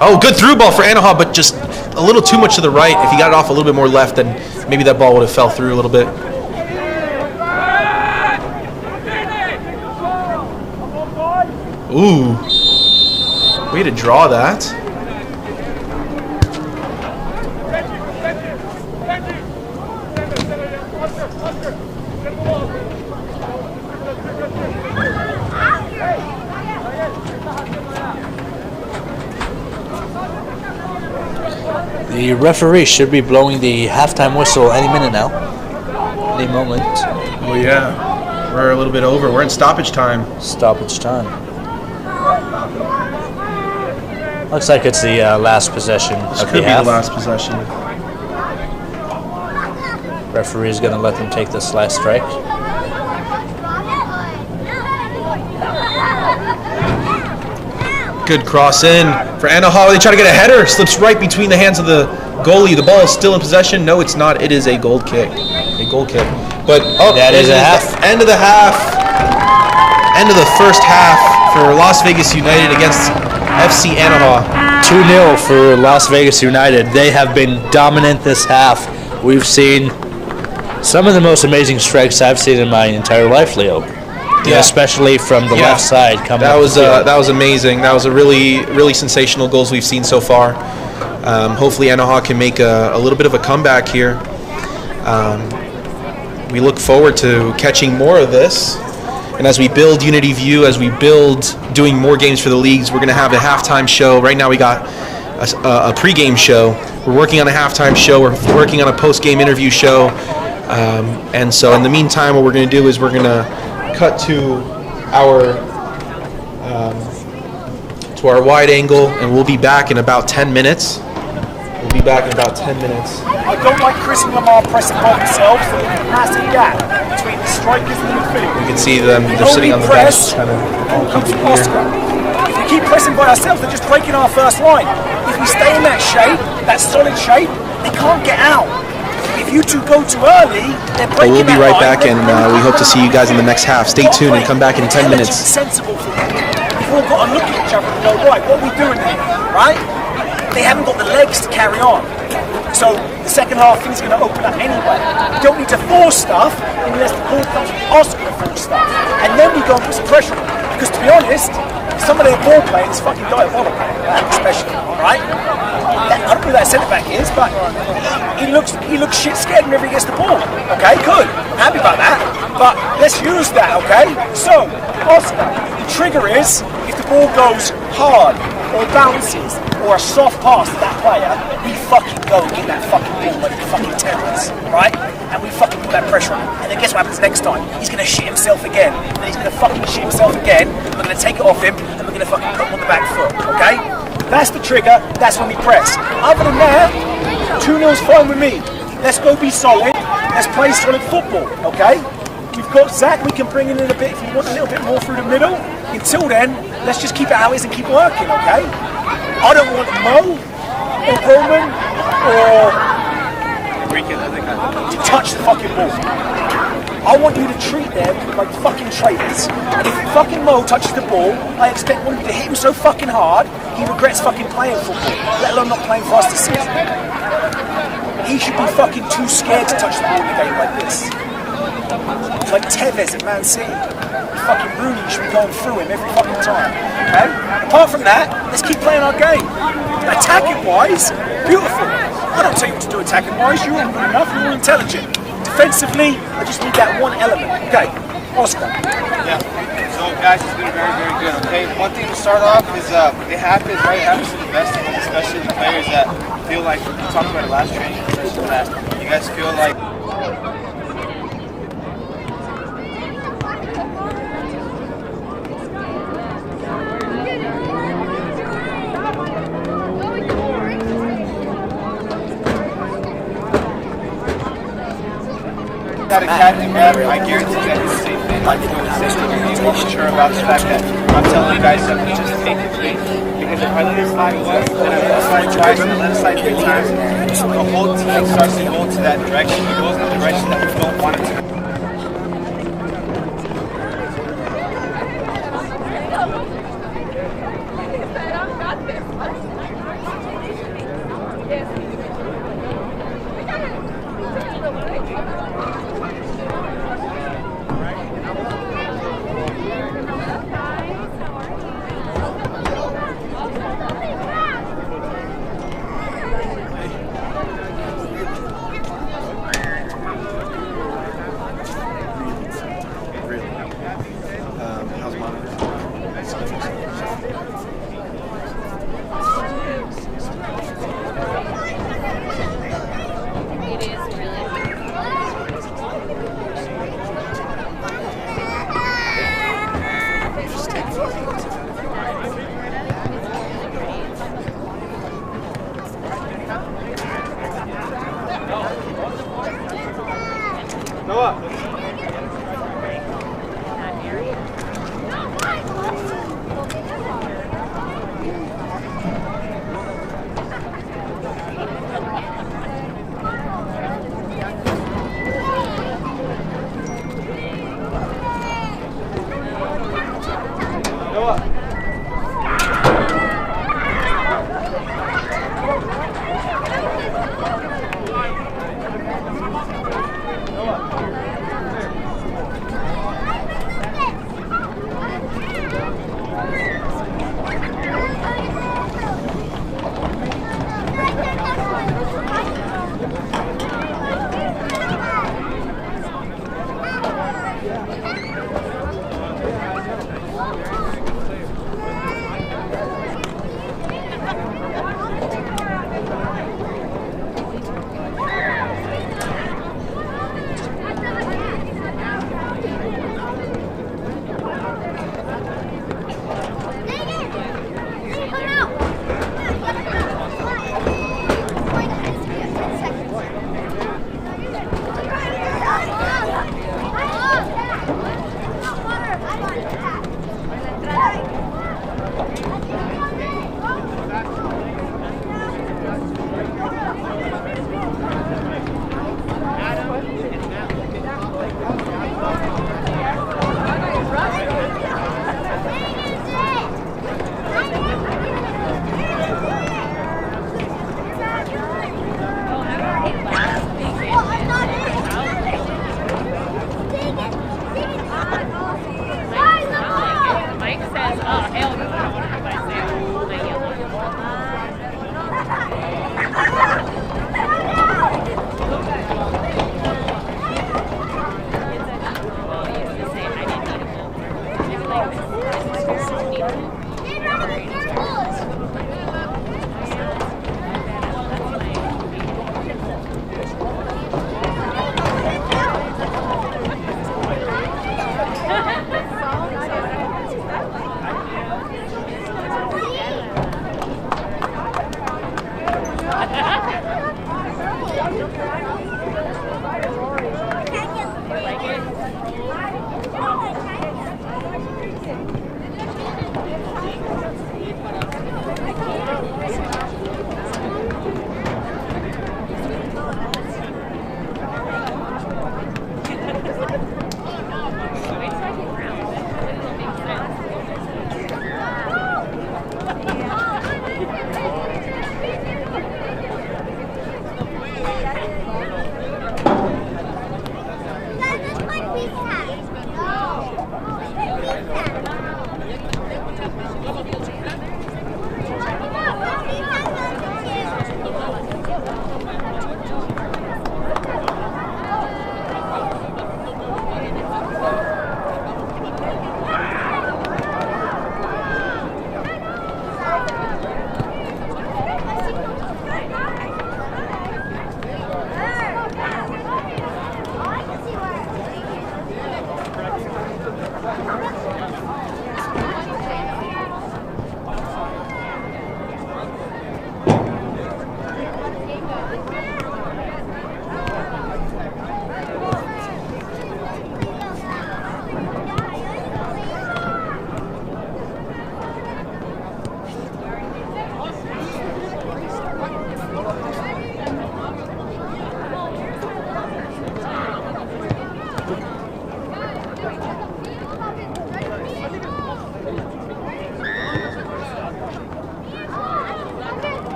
Oh, good through ball for Anahuac, but just a little too much to the right. If he got it off a little bit more left, then maybe that ball would have fell through a little bit. Ooh. Way to draw that. The referee should be blowing the halftime whistle any minute now. Any moment. Oh yeah, we're a little bit over. We're in stoppage time. Stoppage time. Looks like it's the last possession This of could the be half. the last possession. Referee is going to let them take this last strike. Good cross in for Anahuac. They try to get a header. Slips right between the hands of the goalie. The ball is still in possession. No, it's not. It is a goal kick. A goal kick. But that is a half. End of the half. End of the first half for Las Vegas United against FC Anahuac. 2-0 for Las Vegas United. They have been dominant this half. We've seen some of the most amazing strikes I've seen in my entire life, Leo. Yeah, especially from the left side coming. That was amazing. That was a really sensational goals we've seen so far. Hopefully Anahuac can make a little bit of a comeback here. We look forward to catching more of this. And as we build Unity View, as we build doing more games for the leagues, we're going to have a halftime show. Right now we got a pregame show. We're working on a halftime show. We're working on a post-game interview show. And so in the meantime, what we're going to do is we're going to cut to our wide angle, and we'll be back in about 10 minutes. I don't like Chris and Lamar pressing by themselves, so there's a massive gap between the strikers and the midfield. You can see them, they're sitting on the bench trying to comes from Oscar. If we keep pressing by ourselves, they're just breaking our first line. If we stay in that shape, that solid shape, they can't get out. If you two go too early, they're breaking. But we'll be that right line, back, and we hope to see you guys in the next half. Stay tuned and come back in 10 minutes. Sensible for them. We've all got to look at each other and go, right, what are we doing here, right? They haven't got the legs to carry on. So the second half things are going to open up anyway. We don't need to force stuff unless the ball comes from Oscar to force stuff. And then we go and put some pressure on them. Because to be honest, some of their ball playing is fucking diabolical, especially, right? I don't know who that centre back is, but he looks shit scared whenever he gets the ball. Okay, good. I'm happy about that. But let's use that, okay? So, Oscar, the trigger is if the ball goes hard or bounces or a soft pass to that player, we fucking go and get that fucking ball like fucking terrorists, right? And we fucking put that pressure on him. And then guess what happens next time? He's gonna shit himself again. And he's gonna fucking shit himself again. We're gonna take it off him and we're gonna fucking put him on the back foot, okay? That's the trigger, that's when we press. Other than that, 2-0's fine with me. Let's go be solid, let's play solid football, okay? We've got Zach, we can bring in a bit if you want a little bit more through the middle. Until then, let's just keep it how it is and keep working, okay? I don't want Mo or Roman or to touch the fucking ball. I want you to treat them like fucking traitors. And if fucking Mo touches the ball, I expect one of you to hit him so fucking hard, he regrets fucking playing football, let alone not playing for us this season. He should be fucking too scared to touch the ball in a game like this. Like Tevez at Man City. Fucking Rooney should be going through him every fucking time. Okay? Apart from that, let's keep playing our game. Attacking wise, beautiful. I don't tell you what to do attacking wise, you're all good enough, you're all intelligent. Defensively, I just need that one element. Okay, Oscar. Yeah. So guys, it's been very, very good. Okay. One thing to start off is it happens, right? It happens to the best of us, especially the players that feel like we talked about it last training, especially last. You guys feel like that a captain grabber, I guarantee you that it's the same thing. Like doing the same thing. Be more mature about the fact that I'm telling you guys something, just take the play. Because if I let it slide once, then I let it slide twice, and I let it slide 3 times, the whole team starts to go into that direction. It goes in the direction that we don't want it to.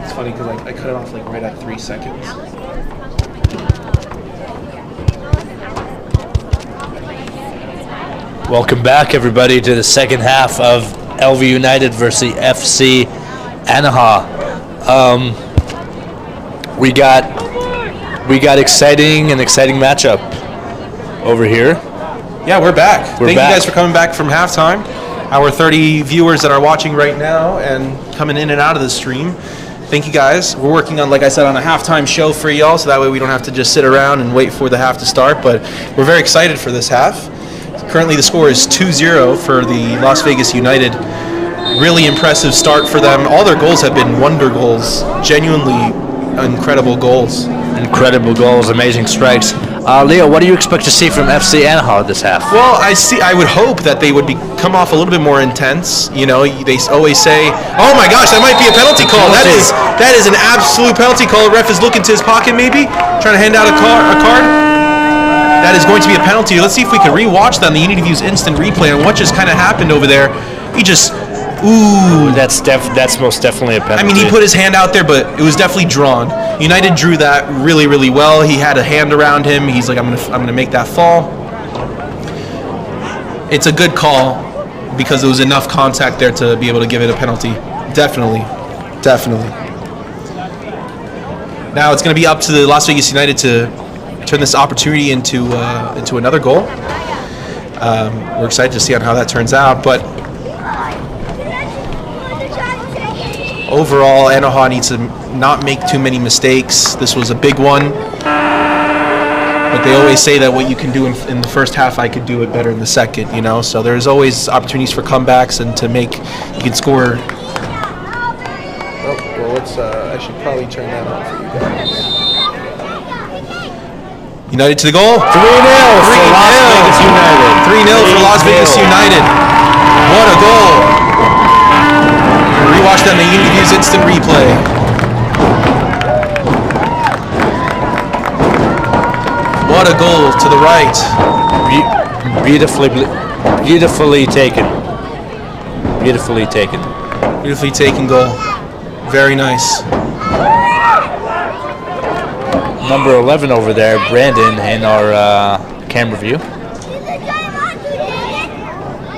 It's funny because I cut it off like right at 3 seconds. Welcome back, everybody, to the second half of LV United versus FC Anahuac. We got an exciting matchup over here. Yeah, we're back. Thank you back. guys for coming back from halftime. Our 30 viewers that are watching right now and coming in and out of the stream. Thank you guys. We're working on, like I said, on a halftime show for y'all, so that way we don't have to just sit around and wait for the half to start. But we're very excited for this half. Currently the score is 2-0 for the Las Vegas United. Really impressive start for them. All their goals have been wonder goals. Genuinely incredible goals. Incredible goals, amazing strikes. Leo, what do you expect to see from FC Anahuac this half? Well, I would hope that they would come off a little bit more intense. You know, they always say, "Oh my gosh, that might be a penalty call." That is an absolute penalty call. The ref is looking to his pocket, maybe trying to hand out a card. That is going to be a penalty. Let's see if we can rewatch that on the Unity Views instant replay and what just kind of happened over there. He just, ooh. That's most definitely a penalty. I mean, he put his hand out there, but it was definitely drawn. United drew that really, really well. He had a hand around him. He's like, I'm gonna make that fall. It's a good call because there was enough contact there to be able to give it a penalty. Definitely. Now it's going to be up to the Las Vegas United to turn this opportunity into another goal. We're excited to see on how that turns out, but overall, Anahuac needs to not make too many mistakes. This was a big one, but they always say that what you can do in the first half, I could do it better in the second, you know? So there's always opportunities for comebacks and you can score. Oh, well, I should probably turn that on for you guys. United to the goal. 3-0 for Las Vegas United. 3-0 for Las Vegas United. What a goal. Rewatch that on the Unity Views instant replay. What a goal to the right. Beautifully taken. Beautifully taken. Beautifully taken goal. Very nice. Number 11 over there, Brandon, in our camera view.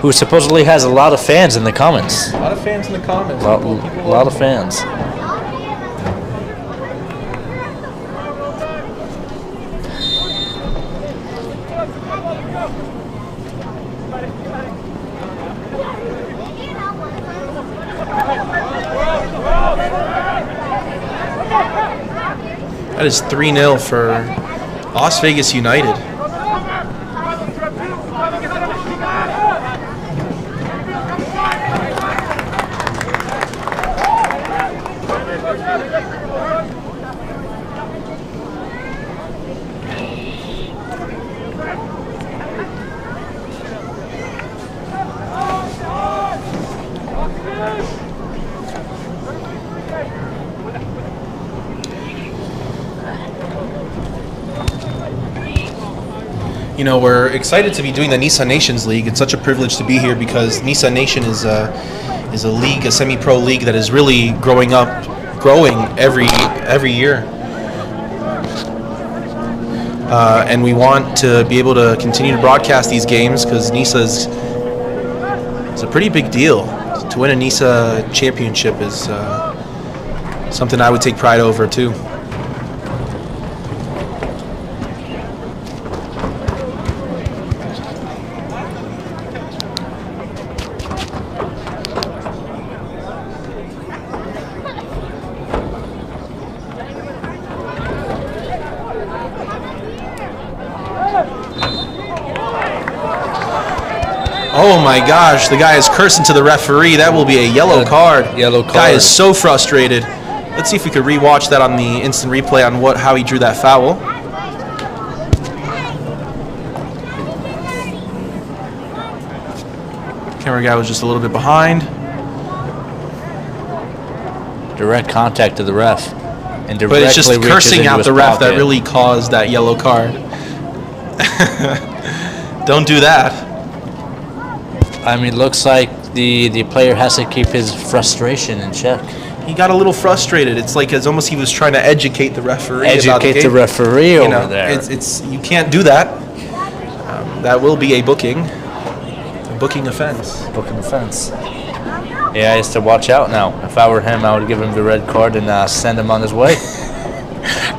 who supposedly has a lot of fans in the comments. A lot of fans in the comments. A lot of fans. That is 3-0 for Las Vegas United. You know, we're excited to be doing the Nisa Nations League. It's such a privilege to be here because Nisa Nation is a league, a semi-pro league that is really growing every year. And we want to be able to continue to broadcast these games because Nisa is a pretty big deal. To win a Nisa championship is something I would take pride over too. Oh my gosh, the guy is cursing to the referee. That will be a yellow card. Yellow card. Guy is so frustrated. Let's see if we could rewatch that on the instant replay on how he drew that foul. Camera guy was just a little bit behind. Direct contact to the ref. And directly But it's just reaches cursing into out his the ref pocket. that really caused that yellow card. Don't do that. I mean, looks like the player has to keep his frustration in check. He got a little frustrated. It's like it's almost he was trying to educate the referee. about Educate the the game. referee You over know, there. it's you can't do that. That will be a booking offense. Booking offense. Yeah, he has to watch out now. If I were him, I would give him the red card and send him on his way.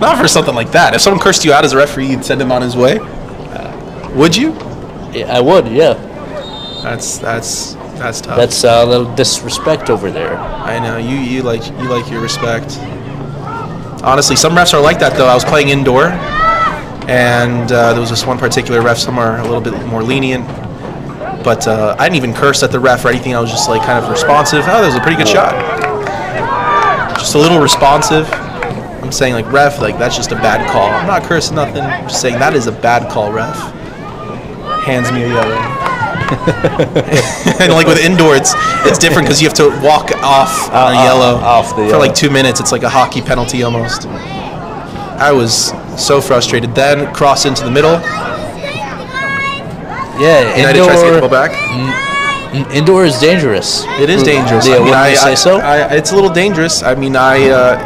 Not for something like that. If someone cursed you out as a referee, you'd send him on his way. Would you? Yeah, I would, yeah. That's tough. That's a little disrespect over there. I know you like your respect. Honestly, some refs are like that though. I was playing indoor, and there was this one particular ref. Some are a little bit more lenient, but I didn't even curse at the ref or anything. I was just like kind of responsive. Oh, that was a pretty good shot. Just a little responsive. I'm saying like ref, like that's just a bad call. I'm not cursing nothing. I'm just saying that is a bad call, ref. Hands me a yellow. And like with indoor, it's different because you have to walk off on a yellow for like 2 minutes. It's like a hockey penalty almost. I was so frustrated. Then cross into the middle. Yeah, United tries to get the ball back. Indoor is dangerous. It is dangerous. Yeah, I mean, wouldn't you say so? It's a little dangerous. I mean,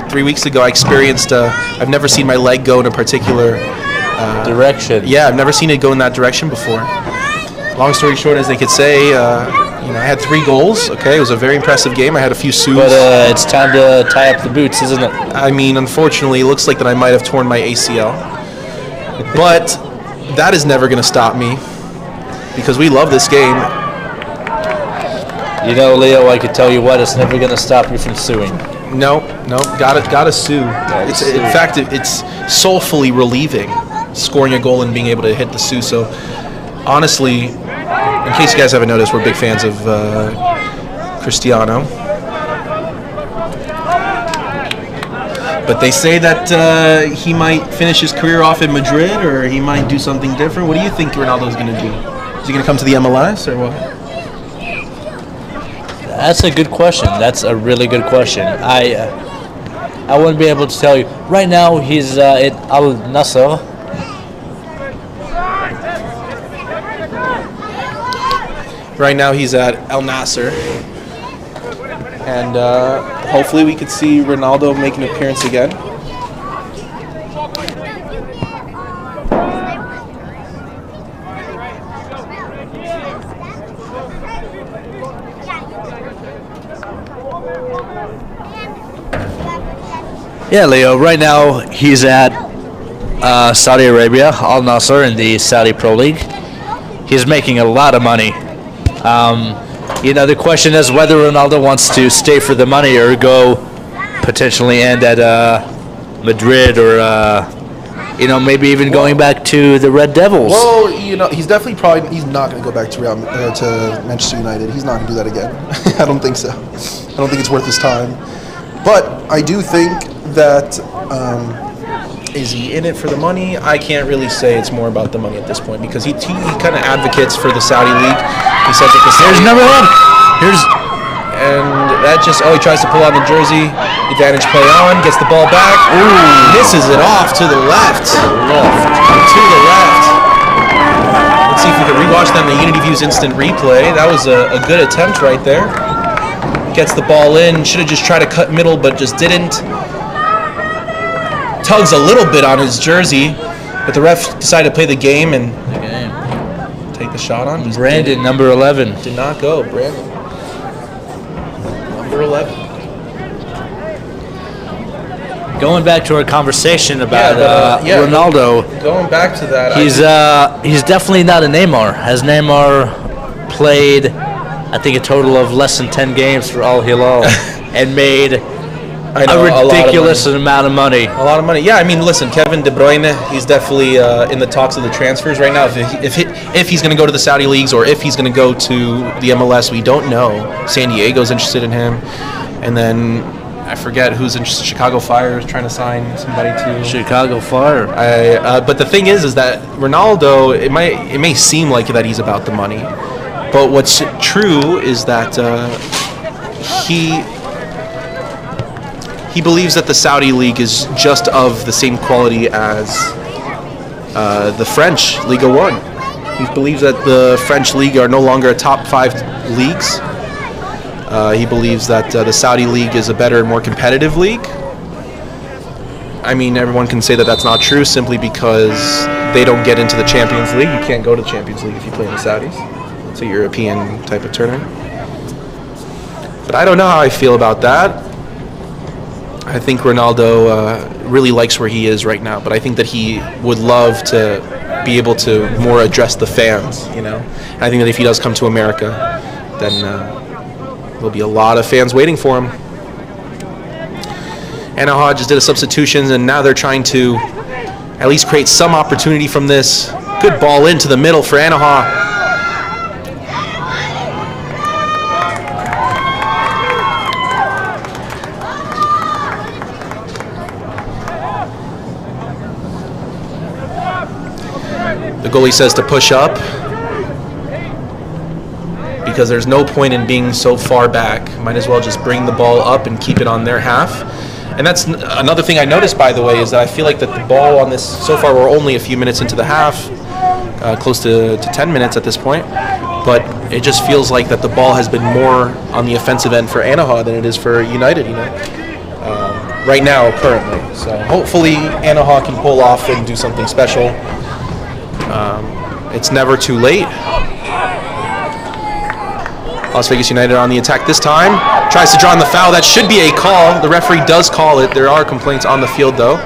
3 weeks ago I experienced. I've never seen my leg go in a particular Direction. Yeah, I've never seen it go in that direction before. Long story short, as they could say, I had 3 goals. Okay, it was a very impressive game. I had a few sous. But it's time to tie up the boots, isn't it? I mean, unfortunately, it looks like that I might have torn my ACL. But that is never going to stop me because we love this game. You know, Leo, I could tell you what, it's never going to stop you from suing. No, gotta sue. Sue. In fact, it's soulfully relieving scoring a goal and being able to hit the sue. So, honestly, in case you guys haven't noticed, we're big fans of Cristiano. But they say that he might finish his career off in Madrid, or he might do something different. What do you think Ronaldo's going to do? Is he going to come to the MLS, or what? That's a good question. That's a really good question. I wouldn't be able to tell you. Right now, he's at Al Nassr. Right now he's at Al Nassr, and hopefully we could see Ronaldo make an appearance again. Yeah, Leo. Right now, he's at Saudi Arabia, Al Nasser, in the Saudi Pro League. He's making a lot of money. The question is whether Ronaldo wants to stay for the money or go potentially end at Madrid or maybe even going back to the Red Devils. Well, he's definitely he's not going to go back to to Manchester United. He's not going to do that again. I don't think so. I don't think it's worth his time. But I do think that. Is he in it for the money? I can't really say it's more about the money at this point because he kind of advocates for the Saudi league. He says that the Saudi Here's number one. And that just, he tries to pull out the jersey. Advantage play on, gets the ball back. Ooh, misses it off to the left. To the left. Let's see if we can rewatch that in the Unity Views instant replay. That was a good attempt right there. Gets the ball in. Should have just tried to cut middle, but just didn't. Tugs a little bit on his jersey, but the ref decided to play the game and take the shot on. Brandon, number 11. Did not go, Brandon. Number 11. Going back to our conversation about Ronaldo. Going back to that, he's definitely not a Neymar. Has Neymar played, I think, a total of less than 10 games for Al Hilal and made a ridiculous amount of money. A lot of money. Yeah, I mean, listen, Kevin De Bruyne, he's definitely in the talks of the transfers right now. If he's going to go to the Saudi leagues or if he's going to go to the MLS, we don't know. San Diego's interested in him. And then I forget who's interested. Chicago Fire is trying to sign somebody to Chicago Fire. But the thing is that Ronaldo, it may seem like that he's about the money. But what's true is that he believes that the Saudi league is just of the same quality as the French Liga 1. He believes that the French league are no longer a top 5 leagues. He believes that the Saudi league is a better and more competitive league. I mean, everyone can say that that's not true simply because they don't get into the Champions League. You can't go to the Champions League if you play in the Saudis. It's a European type of tournament. But I don't know how I feel about that. I think Ronaldo really likes where he is right now, but I think that he would love to be able to more address the fans, And I think that if he does come to America, then there'll be a lot of fans waiting for him. Anahuac just did a substitution, and now they're trying to at least create some opportunity from this. Good ball into the middle for Anahuac. The goalie says to push up because there's no point in being so far back. Might as well just bring the ball up and keep it on their half. And that's another thing I noticed, by the way, is that I feel like that the ball on this, so far we're only a few minutes into the half, close to 10 minutes at this point, but it just feels like that the ball has been more on the offensive end for Anahuac than it is for United, right now, currently. So hopefully Anahuac can pull off and do something special. It's never too late. Las Vegas United on the attack this time. Tries to draw on the foul. That should be a call. The referee does call it. There are complaints on the field, though.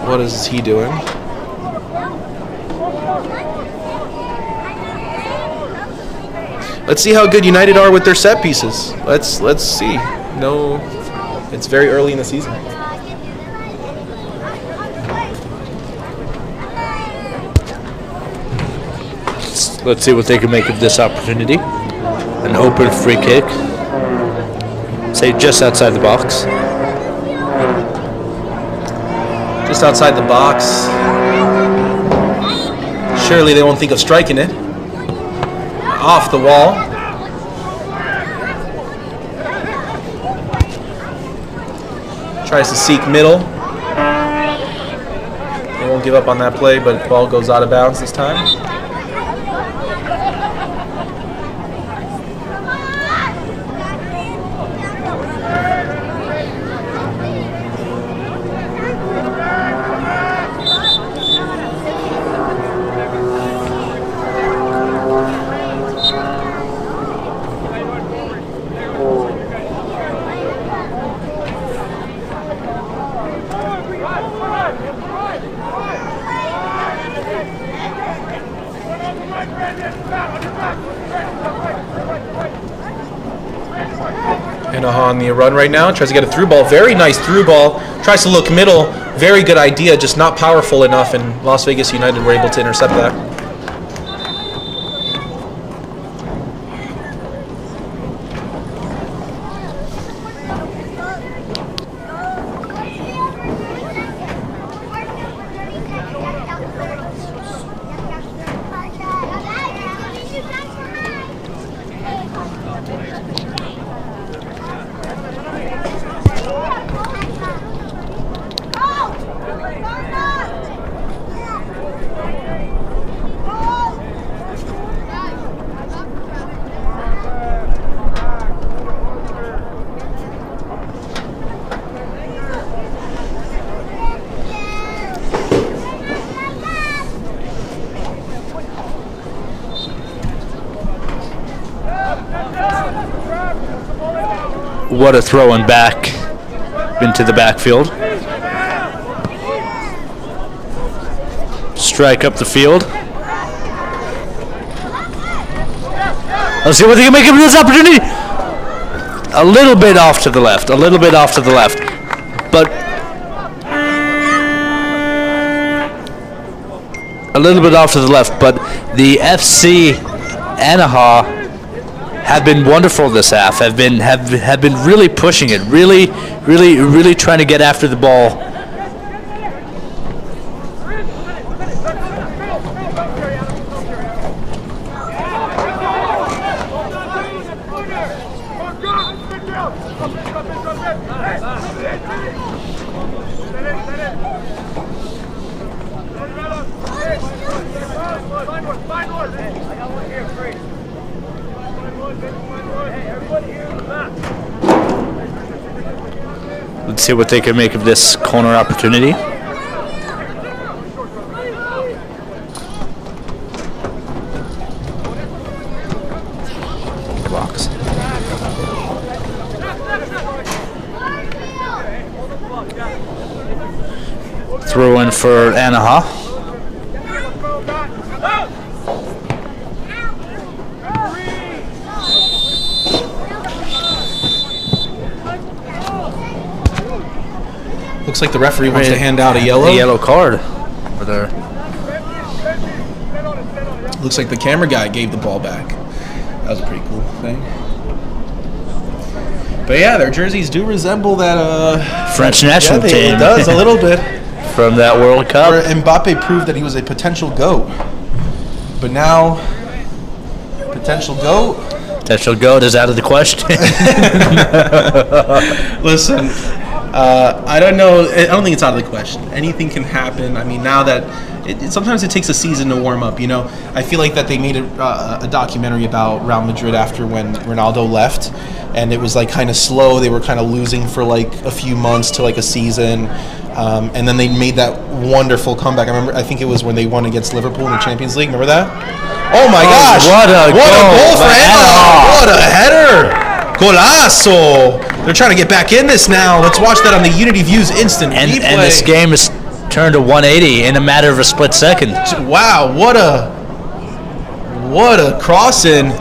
What is he doing? Let's see how good United are with their set pieces. Let's see. No, it's very early in the season. Let's see what they can make of this opportunity. An open free kick. Say just outside the box. Just outside the box. Surely they won't think of striking it. Off the wall. Tries to seek middle. They won't give up on that play, but the ball goes out of bounds this time. Anahuac on the run right now. Tries to get a through ball. Very nice through ball. Tries to look middle. Very good idea, just not powerful enough, and Las Vegas United were able to intercept that. What a throwing back into the backfield. Strike up the field. Let's see what they can make of this opportunity. A little bit off to the left. A little bit off to the left. But a little bit off to the left. But the FC Anahuac have been wonderful this half. Have been really pushing it. Really trying to get after the ball. Let's see what they can make of this corner opportunity. Blocks. Throw in for Anahuac. Looks like the referee wants to hand out a yellow. A yellow card over there. Looks like the camera guy gave the ball back. That was a pretty cool thing. But yeah, their jerseys do resemble that French national team. It does a little bit. From that World Cup. Where Mbappe proved that he was a potential GOAT. But now, potential GOAT? Potential GOAT is out of the question. Listen, I don't know. I don't think it's out of the question. Anything can happen. I mean, now that sometimes it takes a season to warm up. You know, I feel like that they made a documentary about Real Madrid after when Ronaldo left, and it was like kind of slow. They were kind of losing for like a few months to like a season, and then they made that wonderful comeback. I think it was when they won against Liverpool in the Champions League. Remember that? Oh my gosh! What a goal for Anahuac! What a header! Golazo! They're trying to get back in this now. Let's watch that on the Unity Views instant replay. And this game is turned to 180 in a matter of a split second. Wow! What a cross in!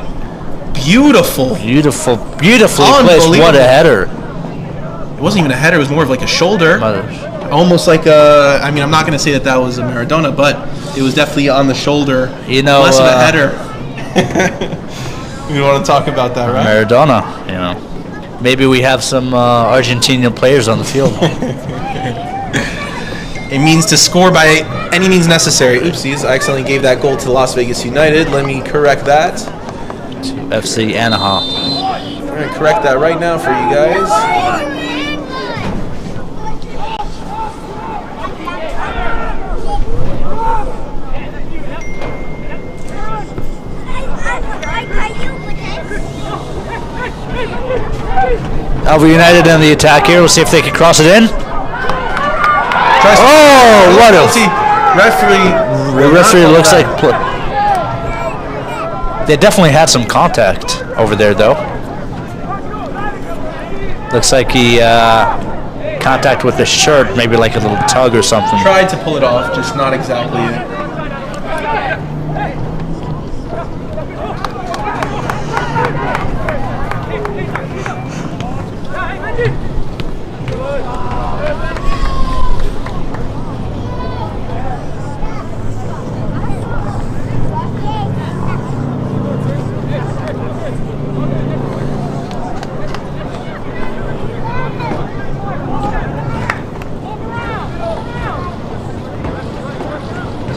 Beautifully placed. What a header! It wasn't even a header. It was more of like a shoulder. Almost like a. I mean, I'm not going to say that was a Maradona, but it was definitely on the shoulder. You know, less of a header. We want to talk about that, right? Maradona, you know. Maybe we have some Argentinian players on the field. It means to score by any means necessary. Oopsies, I accidentally gave that goal to Las Vegas United. Let me correct that. To FC Anahuac. I'm going to correct that right now for you guys. Alva United in the attack here. We'll see if they can cross it in. What a referee! The referee looks like they definitely had some contact over there, though. Looks like he contact with the shirt, maybe like a little tug or something. Tried to pull it off, just not exactly it.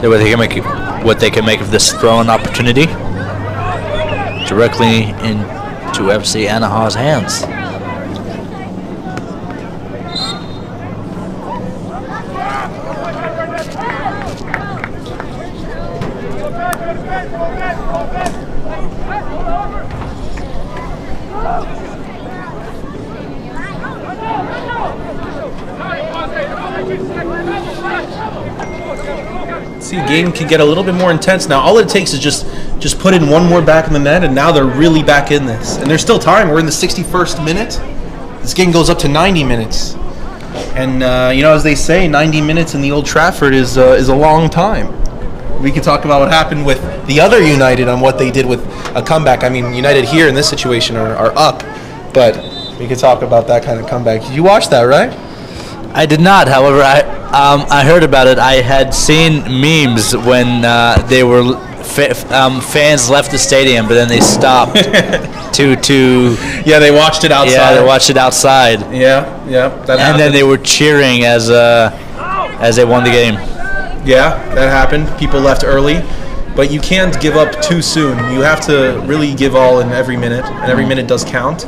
See what they can make of this throwing opportunity. Directly into FC Anahuac's hands. See, the game can get a little bit more intense now. All it takes is just put in one more back in the net, and now they're really back in this. And there's still time. We're in the 61st minute. This game goes up to 90 minutes. And, as they say, 90 minutes in the Old Trafford is a long time. We could talk about what happened with the other United on what they did with a comeback. I mean, United here in this situation are up, but we could talk about that kind of comeback. Did you watch that, right? I did not. However, I heard about it. I had seen memes when they were fans left the stadium, but then they stopped to. Yeah, they watched it outside. Yeah, they watched it outside. Yeah, that happened. And then they were cheering as they won the game. Yeah, that happened. People left early, but you can't give up too soon. You have to really give all in every minute, and every minute does count.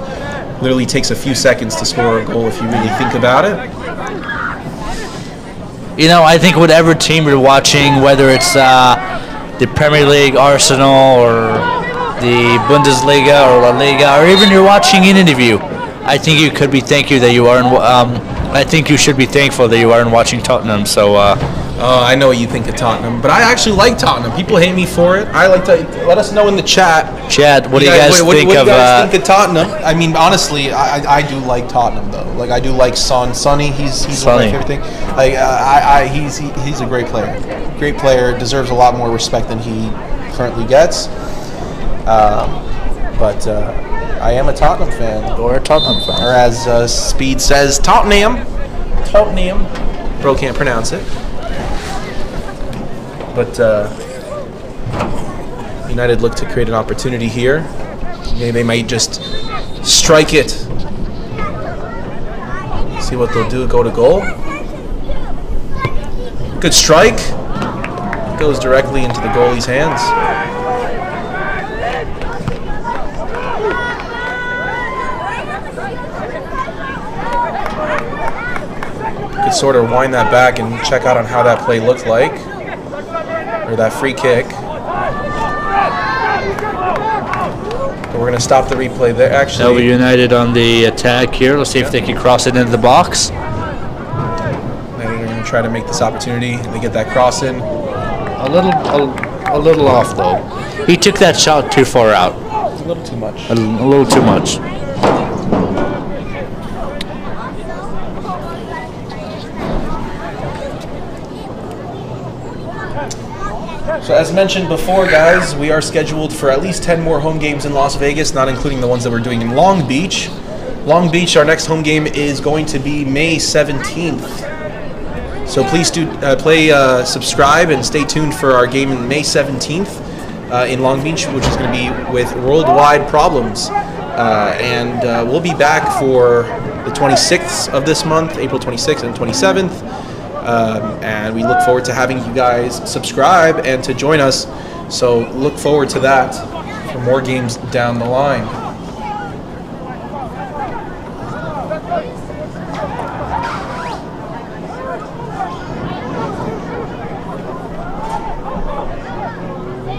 Literally takes a few seconds to score a goal if you really think about it. I think whatever team you're watching, whether it's the Premier League, Arsenal, or the Bundesliga or La Liga, or even you're watching an interview, I think you could be thankful that you are. I think you should be thankful that you aren't watching Tottenham. So. I know what you think of Tottenham, but I actually like Tottenham. People hate me for it. I like to let us know in the chat. Chad, what do you guys think what of? do you guys think of Tottenham? I mean, honestly, I do like Tottenham though. Like I do like Sonny. He's one of my favorite things. Like he's a great player. Great player. Deserves a lot more respect than he currently gets. But I am a Tottenham fan. Or a Tottenham fan. Or as Speed says, Tottenham. Bro can't pronounce it. But United look to create an opportunity here. Maybe they might just strike it. See what they'll do. Go to goal. Good strike. Goes directly into the goalie's hands. Could sort of wind that back and check out on how that play looked like. Or that free kick. But we're going to stop the replay there. Actually, LV United on the attack here. Let's see if they can cross it into the box. They're going to try to make this opportunity. They get that cross in. A little off though. He took that shot too far out. A little too much. A little too much. So as mentioned before, guys, we are scheduled for at least 10 more home games in Las Vegas, not including the ones that we're doing in Long Beach. Long Beach, our next home game is going to be May 17th. So please do subscribe and stay tuned for our game in May 17th in Long Beach, which is going to be with Worldwide Problems. And we'll be back for the 26th of this month, April 26th and 27th. And we look forward to having you guys subscribe and to join us. So look forward to that for more games down the line.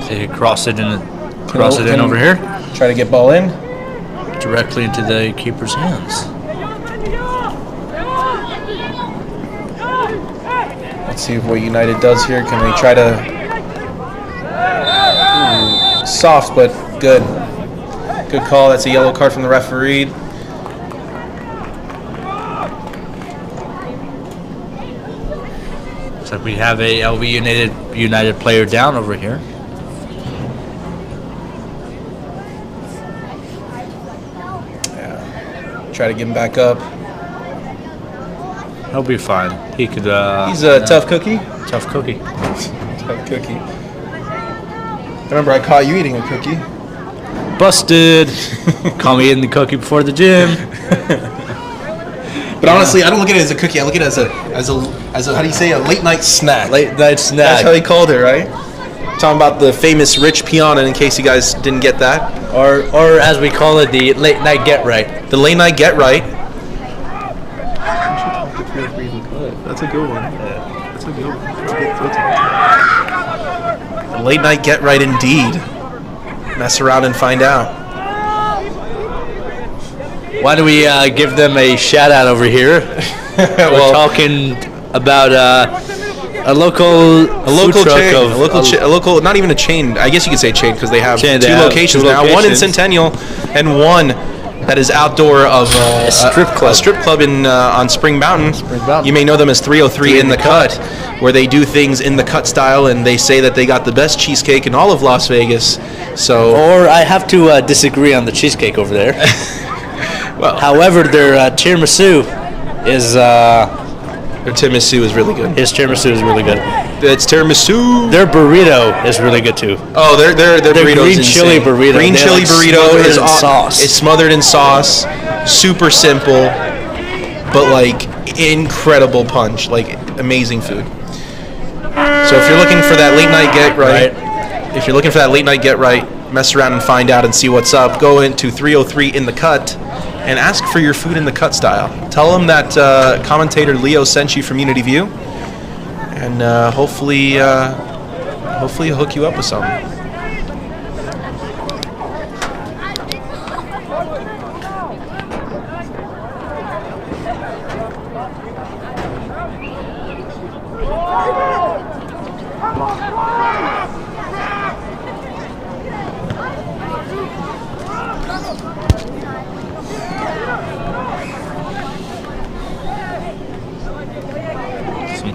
So you cross it in over here. Try to get ball in. Directly into the keeper's hands. Let's see what United does here. Can they try to... Ooh, soft, but good. Good call. That's a yellow card from the referee. So we have a LV United player down over here. Yeah. Try to get him back up. He'll be fine. He could. He's a tough cookie. Tough cookie. Tough cookie. Remember, I caught you eating a cookie. Busted. Call me eating the cookie before the gym. But honestly, I don't look at it as a cookie. I look at it as a how do you say, a late night snack. Late night snack. That's how they called it, right? Talking about the famous Rich Piana, in case you guys didn't get that. Or as we call it, the late night get right. The late night get right. That's a good one. That's a good one. The late night get right indeed. Mess around and find out. Why do we give them a shout out over here? We're talking about a local chain, a local, not even a chain. I guess you could say chain because they have two locations now. One in Centennial and one that is outdoor of a strip club in on Spring Mountain. You may know them as 303 in the Cut, where they do things in the cut style, and they say that they got the best cheesecake in all of Las Vegas. So, or I have to disagree on the cheesecake over there. Well, however, their tiramisu is really good. His tiramisu is really good. It's tiramisu. Their burrito is really good too. Oh, their burrito green is chili insane. burrito. Green chili burrito is sauce. It's smothered in sauce. Super simple, but like incredible punch. Like amazing food. So if you're looking for that late night get right, mess around and find out and see what's up. Go into 303 in the Cut and ask for your food in the cut style. Tell them that commentator Leo sent you from Unity View, and hopefully he'll hook you up with something.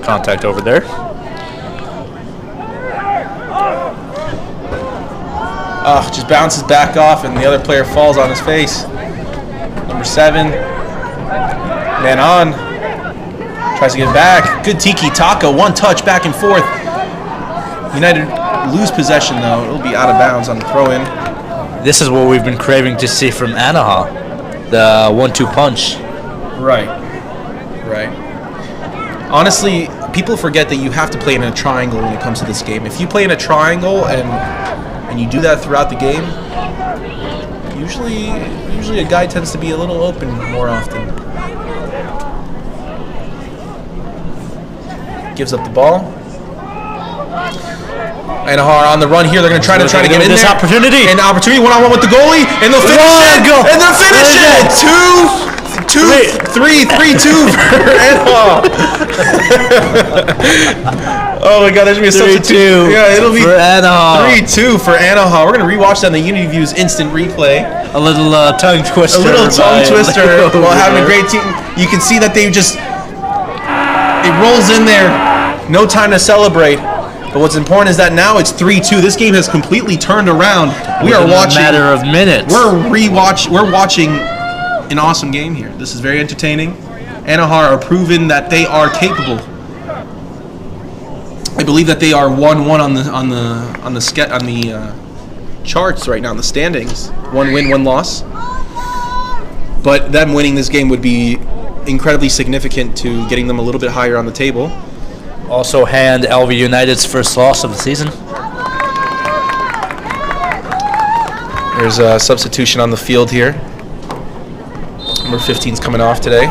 Contact over there. Just bounces back off, and the other player falls on his face. Number 7, man on, tries to get back. Good tiki taka, one touch back and forth. United lose possession though. It'll be out of bounds on the throw-in. This is what we've been craving to see from Anahuac, the 1-2 punch. Right. Honestly, people forget that you have to play in a triangle when it comes to this game. If you play in a triangle and you do that throughout the game, usually a guy tends to be a little open more often. Gives up the ball. Anahuac on the run here. They're going to try to get in this there. opportunity. And opportunity one-on-one with the goalie, and they'll finish it. And they'll finish it. 3-2 for Anahuac. Oh my God, there's gonna be a substitute. Yeah, it'll be 3-2 for Anahuac. We're gonna rewatch that in the Unity View's instant replay. A little tongue twister. While having a great team. You can see that they just it rolls in there. No time to celebrate. But what's important is that now it's 3-2. This game has completely turned around. We are watching. A matter of minutes. We're watching an awesome game here. This is very entertaining. Anahuac are proving that they are capable. I believe that they are 1-1 on the charts right now in the standings. 1 win, 1 loss. But them winning this game would be incredibly significant to getting them a little bit higher on the table. Also hand LV United's first loss of the season. There's a substitution on the field here. Number 15's coming off today.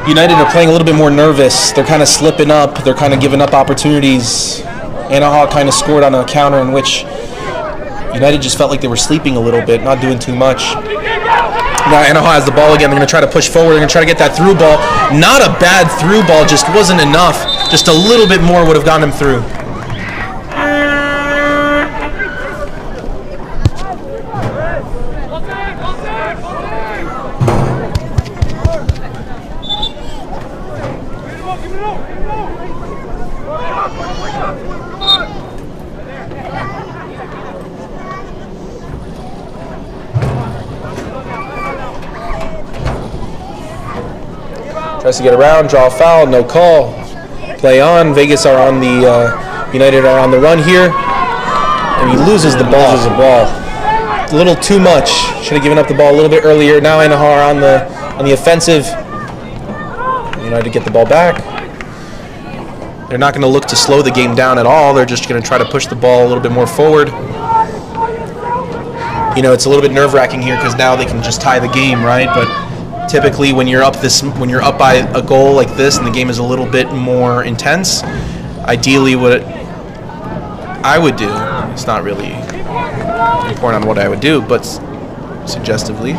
United are playing a little bit more nervous. They're kind of slipping up. They're kind of giving up opportunities. Anahuac kind of scored on a counter in which United just felt like they were sleeping a little bit, not doing too much. Now Anahuac has the ball again. They're going to try to push forward. They're going to try to get that through ball. Not a bad through ball, just wasn't enough. Just a little bit more would have gotten him through. Tries to get around, draw a foul, no call. Play on. Vegas are on the United are on the run here, and he loses the ball. A little too much. Should have given up the ball a little bit earlier. Now Anahuac on the offensive. United get the ball back. They're not going to look to slow the game down at all. They're just going to try to push the ball a little bit more forward. It's a little bit nerve-wracking here because now they can just tie the game, right? But typically, when you're up by a goal like this and the game is a little bit more intense, ideally, what I would do, it's not really important on what I would do, but suggestively,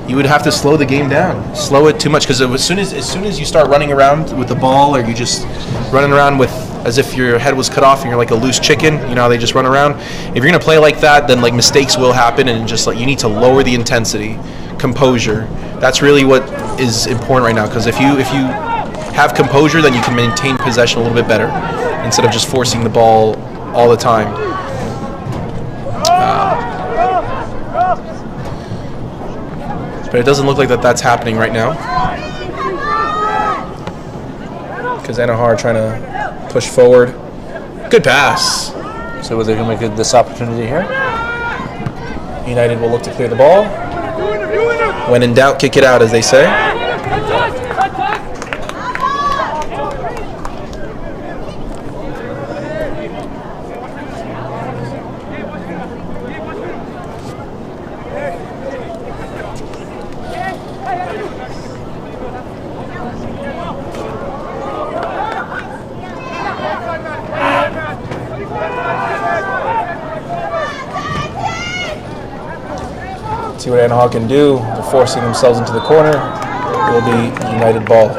you would have to slow the game down. Slow it too much, because as soon as you start running around with the ball, or you just running around with as if your head was cut off and you're like a loose chicken, how they just run around. If you're gonna play like that, then mistakes will happen, and just you need to lower the intensity, composure. That's really what is important right now, because if you have composure, then you can maintain possession a little bit better instead of just forcing the ball all the time. But it doesn't look like that's happening right now, because Anahuac are trying to push forward. Good pass. So are they going to make this opportunity here? United will look to clear the ball. When in doubt, kick it out, as they say. See what Anahuac can do. They're forcing themselves into the corner. It will be United ball.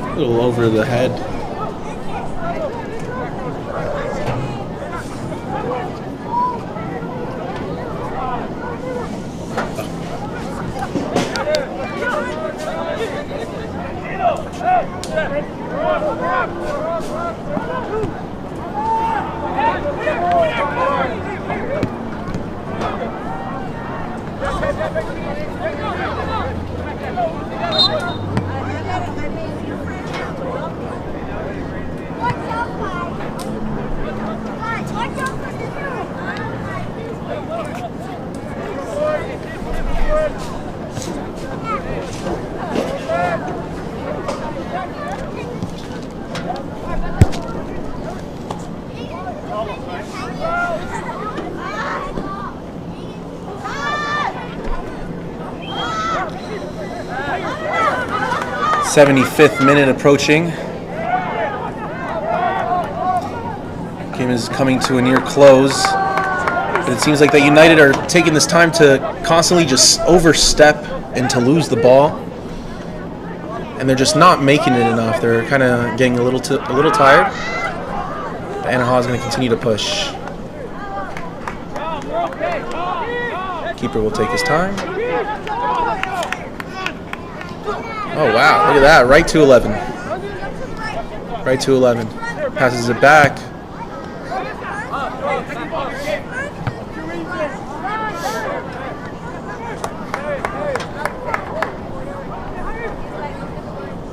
A little over the head. '75th minute approaching. Game is coming to a near close, but it seems like that United are taking this time to constantly just overstep and to lose the ball, and they're just not making it enough. They're kind of getting a little tired. But Anahuac is going to continue to push. Keeper will take his time. Oh, wow. Look at that. Right to 11. Right to 11. Passes it back.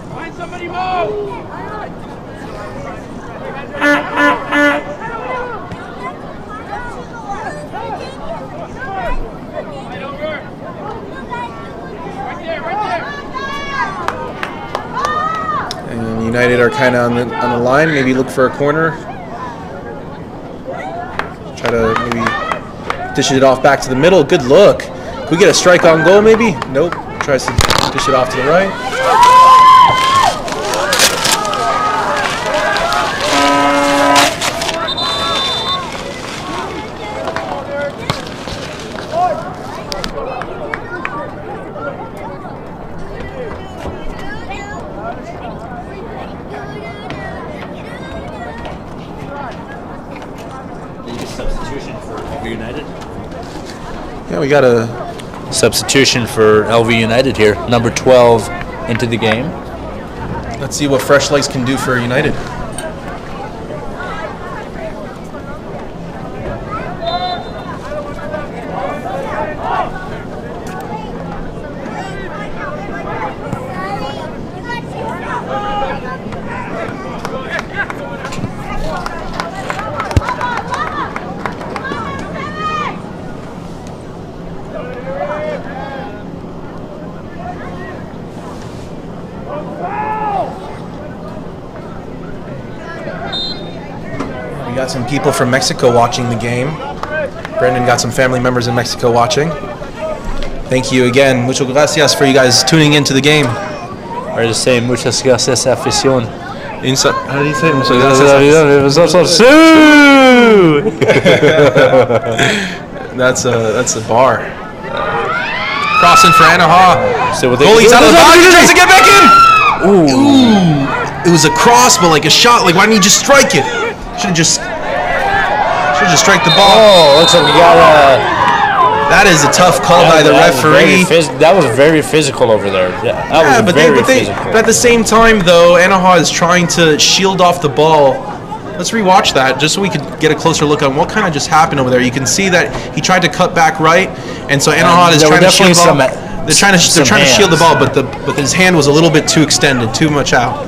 Find somebody more. United are kind of on the line. Maybe look for a corner. Try to maybe dish it off back to the middle. Good look. Can we get a strike on goal maybe? Nope. Tries to dish it off to the right. Yeah, we got a substitution for LV United here. Number 12 into the game. Let's see what fresh legs can do for United. We got some people from Mexico watching the game. Brendan got some family members in Mexico watching. Thank you again. Muchas gracias for you guys tuning into the game. Or to say muchas gracias afición. How do you say muchas gracias? That's a bar. Crossing for Anahuac. So goalie's out of the box. He tries to get back in. Ooh. It was a cross, but like a shot. Like, why didn't you just strike it? Should have just strike the ball. Oh, looks like we got a. That is a tough call by the referee. That was very physical over there. But at the same time, though, Anahuac is trying to shield off the ball. Let's rewatch that just so we could get a closer look on what kind of just happened over there. You can see that he tried to cut back right, and so Anahuac is trying to shield the ball. They're trying to shield the ball, but his hand was a little bit too extended, too much out,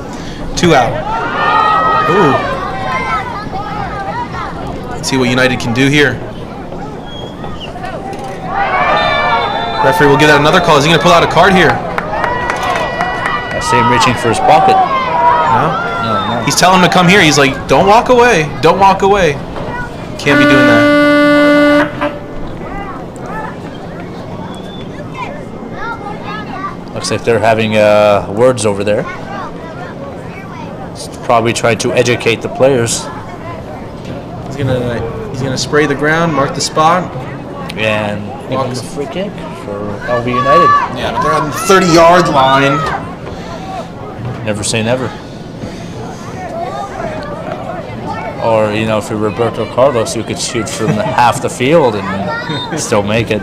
too out. Ooh. Let's see what United can do here. Referee will give that another call. Is he going to pull out a card here? I see him reaching for his pocket. No? No. He's telling him to come here. He's like, don't walk away. Don't walk away. Can't be doing that. Looks like they're having words over there. Probably trying to educate the players. He's gonna spray the ground, mark the spot, and give a free kick for LB United. Yeah, but they're on the 30-yard line. Never say never. Or, if you're Roberto Carlos, you could shoot from half the field and still make it.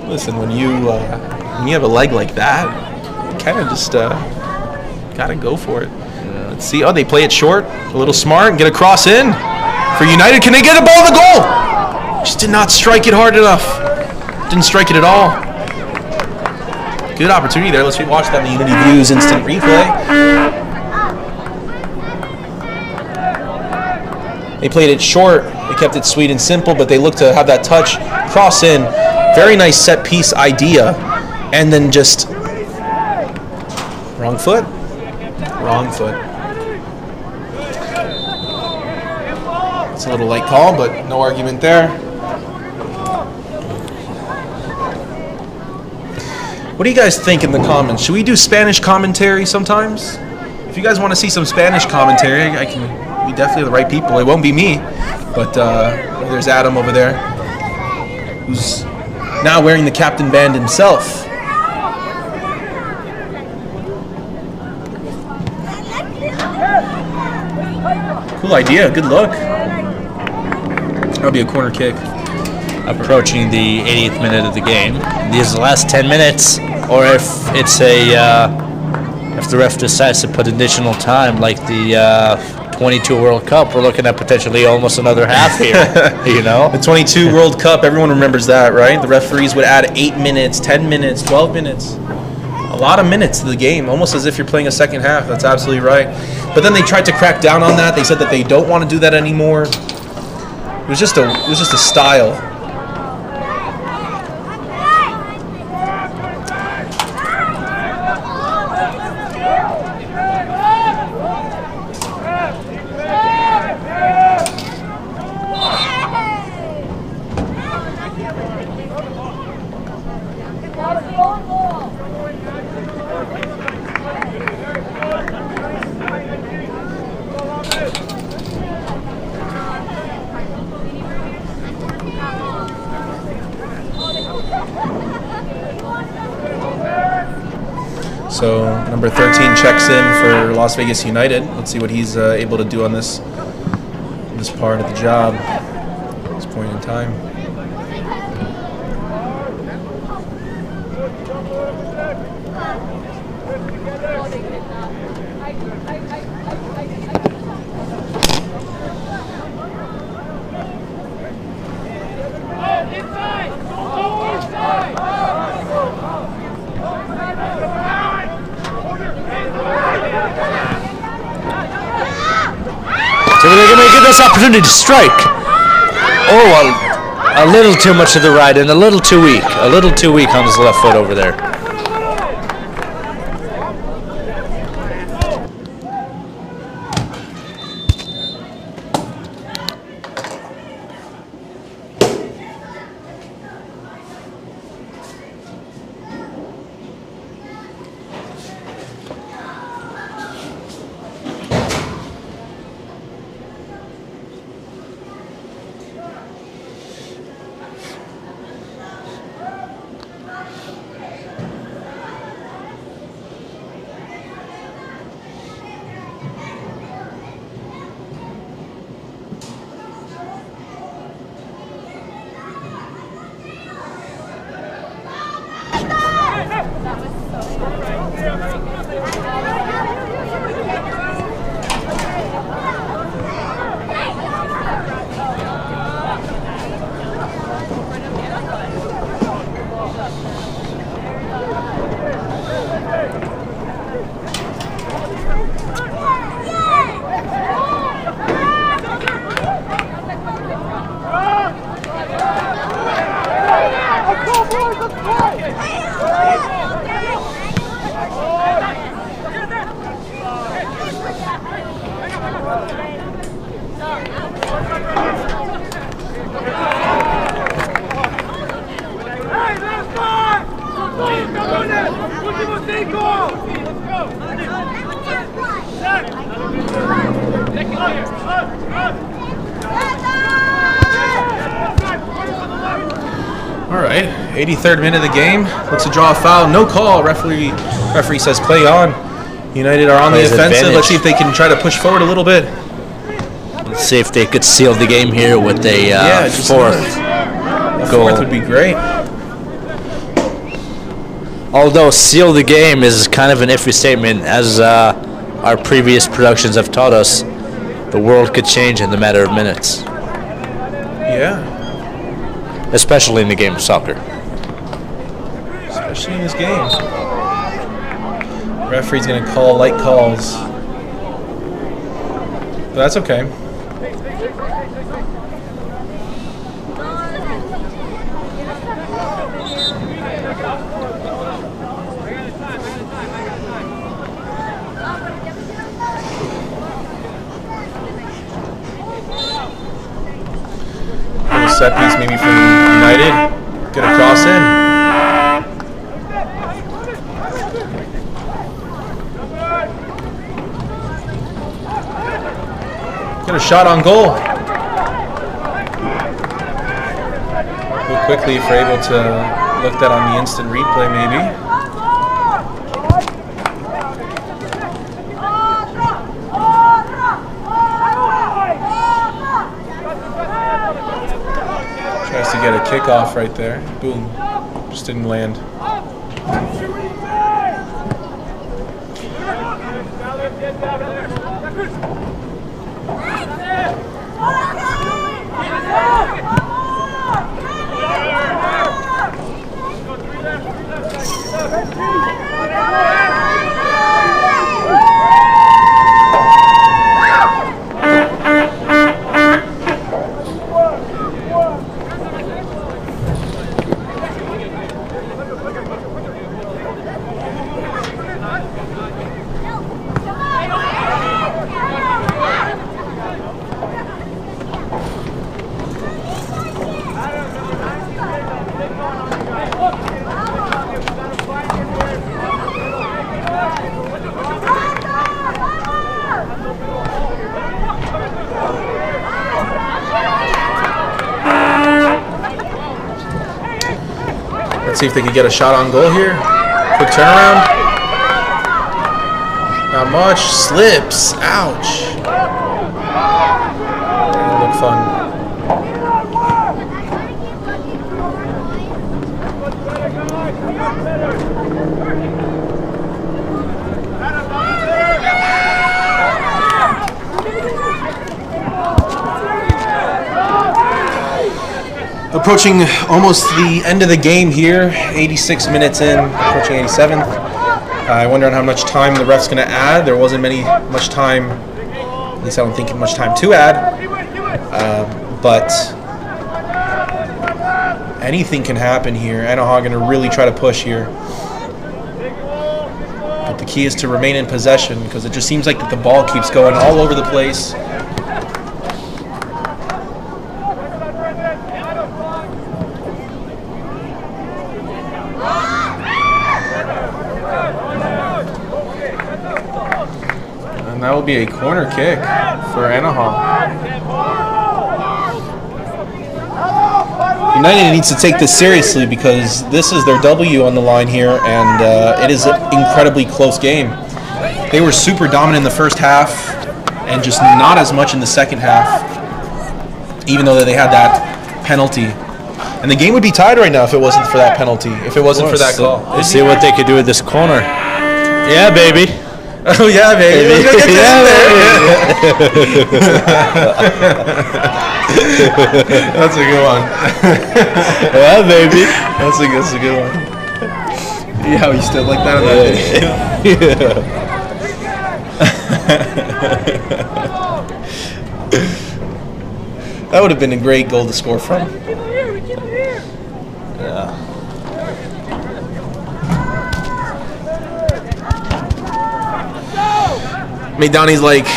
Listen, when you have a leg like that, you kind of just gotta go for it. Yeah. Let's see. Oh, they play it short, a little smart, and get a cross in for United. Can they get a ball to goal? Just did not strike it hard enough. Didn't strike it at all. Good opportunity there. Let's watch that in the Unity Views instant replay. They played it short. They kept it sweet and simple, but they looked to have that touch, cross in. Very nice set piece idea, and then just wrong foot. Wrong foot. It's a little late call, but no argument there. What do you guys think in the comments? Should we do Spanish commentary sometimes? If you guys want to see some Spanish commentary, we definitely are the right people. It won't be me, but there's Adam over there, who's now wearing the captain band himself. Cool idea. Good look. That'll be a corner kick. Approaching the 80th minute of the game. These are the last 10 minutes, or if it's if the ref decides to put additional time, like the 22 World Cup, we're looking at potentially almost another half here. The 22 World Cup, everyone remembers that, right? The referees would add 8 minutes, 10 minutes, 12 minutes. A lot of minutes to the game, almost as if you're playing a second half. That's absolutely right. But then they tried to crack down on that. They said that they don't want to do that anymore. It was just a style. So number 13 checks in for Las Vegas United. Let's see what he's able to do on this part of the job at this point in time. So they're going to get this opportunity to strike. Oh, a little too much to the right and a little too weak. A little too weak on his left foot over there. All right, 83rd minute of the game. Looks to draw a foul. No call. Referee says play on. United are on the offensive. Advantage. Let's see if they can try to push forward a little bit. Let's see if they could seal the game here with a fourth goal. Fourth would be great. Although seal the game is kind of an iffy statement, as our previous productions have taught us, the world could change in the matter of minutes. Yeah. Especially in the game of soccer. Especially in this game. Referee's going to call light calls. But that's okay. Set piece maybe from United. Get a cross in. Get a shot on goal. Real quickly if we're able to look that on the instant replay maybe. Tries to get a kickoff right there. Boom. Just didn't land. Let's see if they can get a shot on goal here. Quick turnaround. Not much. Slips. Ouch. Didn't look fun. Approaching almost the end of the game here, 86 minutes in, approaching 87th. I wonder how much time the ref's going to add. There wasn't much time least I don't think much time to add. But anything can happen here. Anahuac going to really try to push here. But the key is to remain in possession because it just seems like that the ball keeps going all over the place. And that will be a corner kick for Anahuac. United needs to take this seriously because this is their W on the line here, and it is an incredibly close game. They were super dominant in the first half and just not as much in the second half, even though they had that penalty. And the game would be tied right now if it wasn't for that penalty, if it wasn't for that call. Let's see what they could do with this corner. Yeah, baby. Oh, yeah, baby. That's a good one. Yeah, baby. That's a good one. Yeah, how he stood like that on that video. That would have been a great goal to score from. Yeah. Maidani's like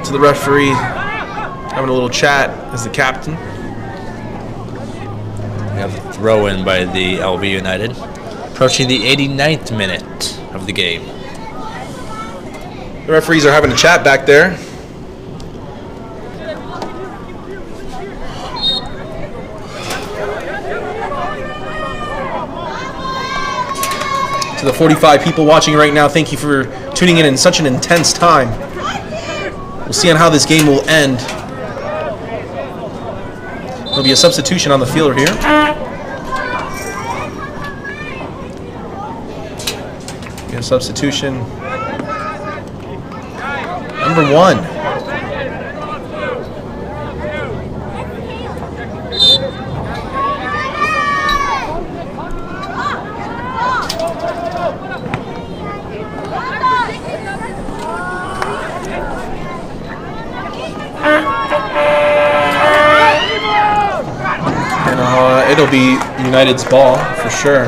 to the referee, having a little chat as the captain. We have a throw in by the LV United. Approaching the 89th minute of the game. The referees are having a chat back there. To the 45 people watching right now, thank you for tuning in such an intense time. We'll see on how this game will end. There'll be a substitution on the field here. A substitution. Number 1. And it'll be United's ball for sure.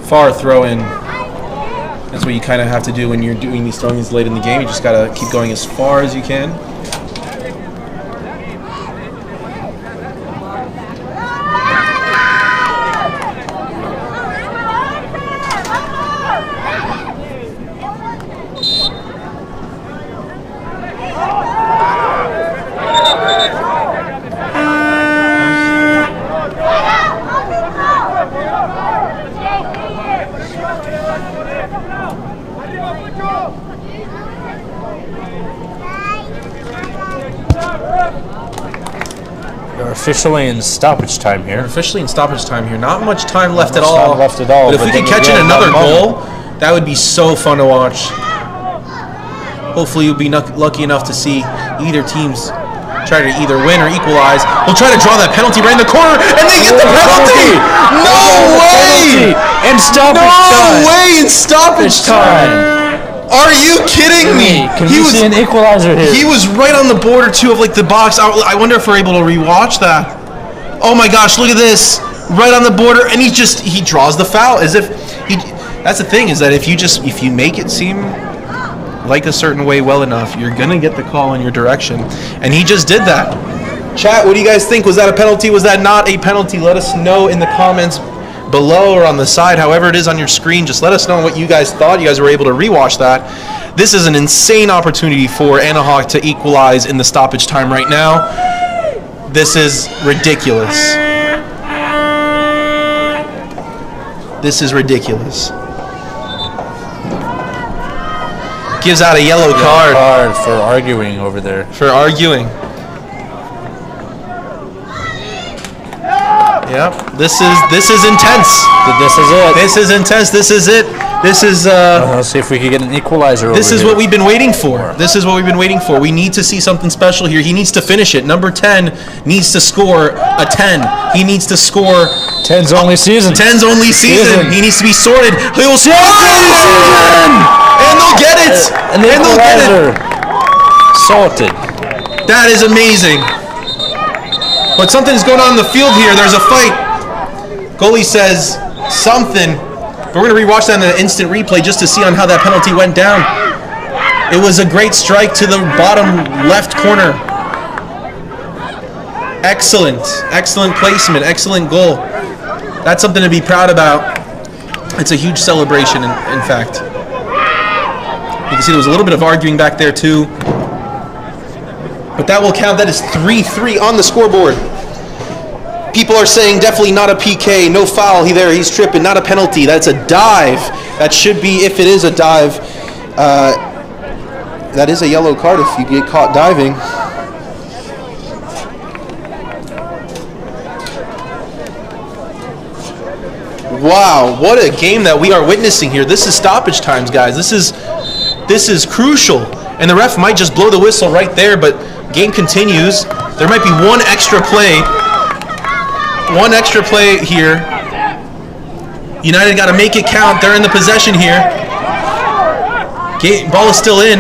Far throw in. That's what you kind of have to do when you're doing these throw-ins late in the game. You just got to keep going as far as you can. We're officially in stoppage time here. Not much time left at all. Not much time left at all, But if but we could then catch in again, another one goal, that would be so fun to watch. Hopefully you'll be lucky enough to see either teams try to either win or equalize. We'll try to draw that penalty right in the corner, and they get the penalty! No way! In stoppage time! No way in stoppage time! Are you kidding me? Can we see an equalizer here? He was right on the border too of like the box. I wonder if we're able to rewatch that. Oh my gosh, look at this. Right on the border, and he draws the foul as if he. That's the thing, is that if you make it seem like a certain way well enough, you're gonna get the call in your direction. And he just did that. Chat, what do you guys think? Was that a penalty? Was that not a penalty? Let us know in the comments below or on the side, however it is on your screen. Just let us know what you guys thought. You guys were able to rewatch that. This is an insane opportunity for Anahuac to equalize in the stoppage time right now. This is ridiculous. This is ridiculous. Gives out a yellow card for arguing over there. For arguing. Yep. This is intense. This is it. This is intense. This is it. This is Let's see if we can get an equalizer. this over is here. what we've been waiting for. This is what we've been waiting for. We need to see something special here. He needs to finish it. Number 10 needs to score a 10. He needs to score 10's only season. 10's only season. He needs to be sorted. He'll score and they'll get it. And they'll get it. Sorted. That is amazing. But something's going on in the field here. There's a fight. Goalie says something. We're going to rewatch that in an instant replay just to see on how that penalty went down. It was a great strike to the bottom left corner. Excellent. Excellent placement. Excellent goal. That's something to be proud about. It's a huge celebration, in fact. You can see there was a little bit of arguing back there, too. But that will count. That is 3-3 on the scoreboard. People are saying definitely not a PK, no foul there, he's tripping, not a penalty. That's a dive. That should be, if it is a dive, that is a yellow card if you get caught diving. Wow, what a game that we are witnessing here. This is stoppage times, guys. This is crucial. And the ref might just blow the whistle right there, but game continues. There might be one extra play. One extra play here. United got to make it count. They're in the possession here. Ball is still in.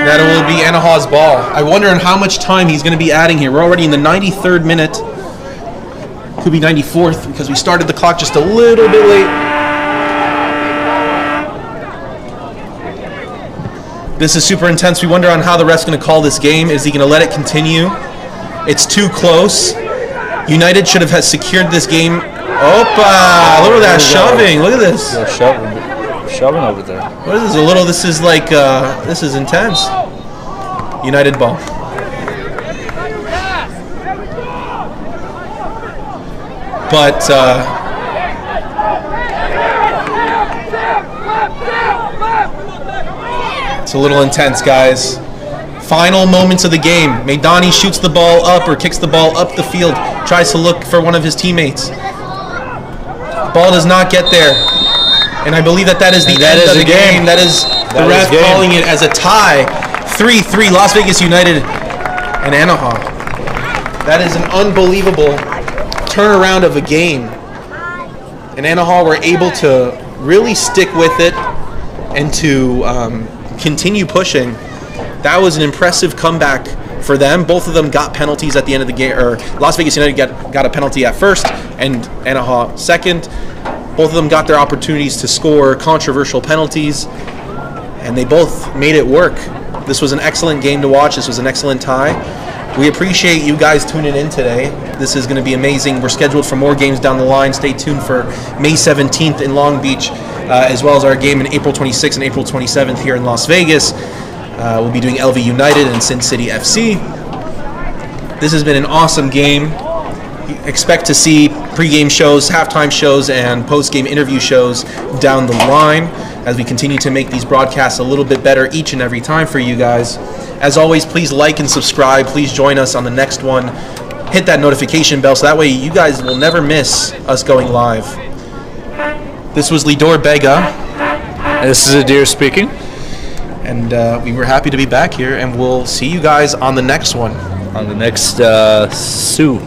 That will be Anahuac's ball. I wonder in how much time he's going to be adding here. We're already in the 93rd minute. Could be 94th because we started the clock just a little bit late. This is super intense. We wonder on how the ref's going to call this game. Is he going to let it continue? It's too close. United should have secured this game. Opa! Look at that shoving. Look at this. Shoving over there. What is this? This is like, this is intense. United ball. But, it's a little intense, guys. Final moments of the game. Maidani shoots the ball up or kicks the ball up the field. Tries to look for one of his teammates. Ball does not get there. And I believe that is the end of the game. That is the ref calling it as a tie. 3-3 Las Vegas United and Anahuac. That is an unbelievable turnaround of a game. And Anahuac were able to really stick with it and to continue pushing. That was an impressive comeback for them. Both of them got penalties at the end of the game. Or Las Vegas United got a penalty at first and Anahuac second. Both of them got their opportunities to score controversial penalties, and they both made it work. This was an excellent game to watch. This was an excellent tie. We appreciate you guys tuning in today. This is going to be amazing. We're scheduled for more games down the line. Stay tuned for May 17th in Long Beach, as well as our game in April 26th and April 27th here in Las Vegas. We'll be doing LV United and Sin City FC. This has been an awesome game. Expect to see pregame shows, halftime shows, and postgame interview shows down the line as we continue to make these broadcasts a little bit better each and every time for you guys. As always, please like and subscribe. Please join us on the next one. Hit that notification bell so that way you guys will never miss us going live. This was Lidor Bega. This is Adir speaking. And we were happy to be back here, and we'll see you guys on the next one. On the next Sue.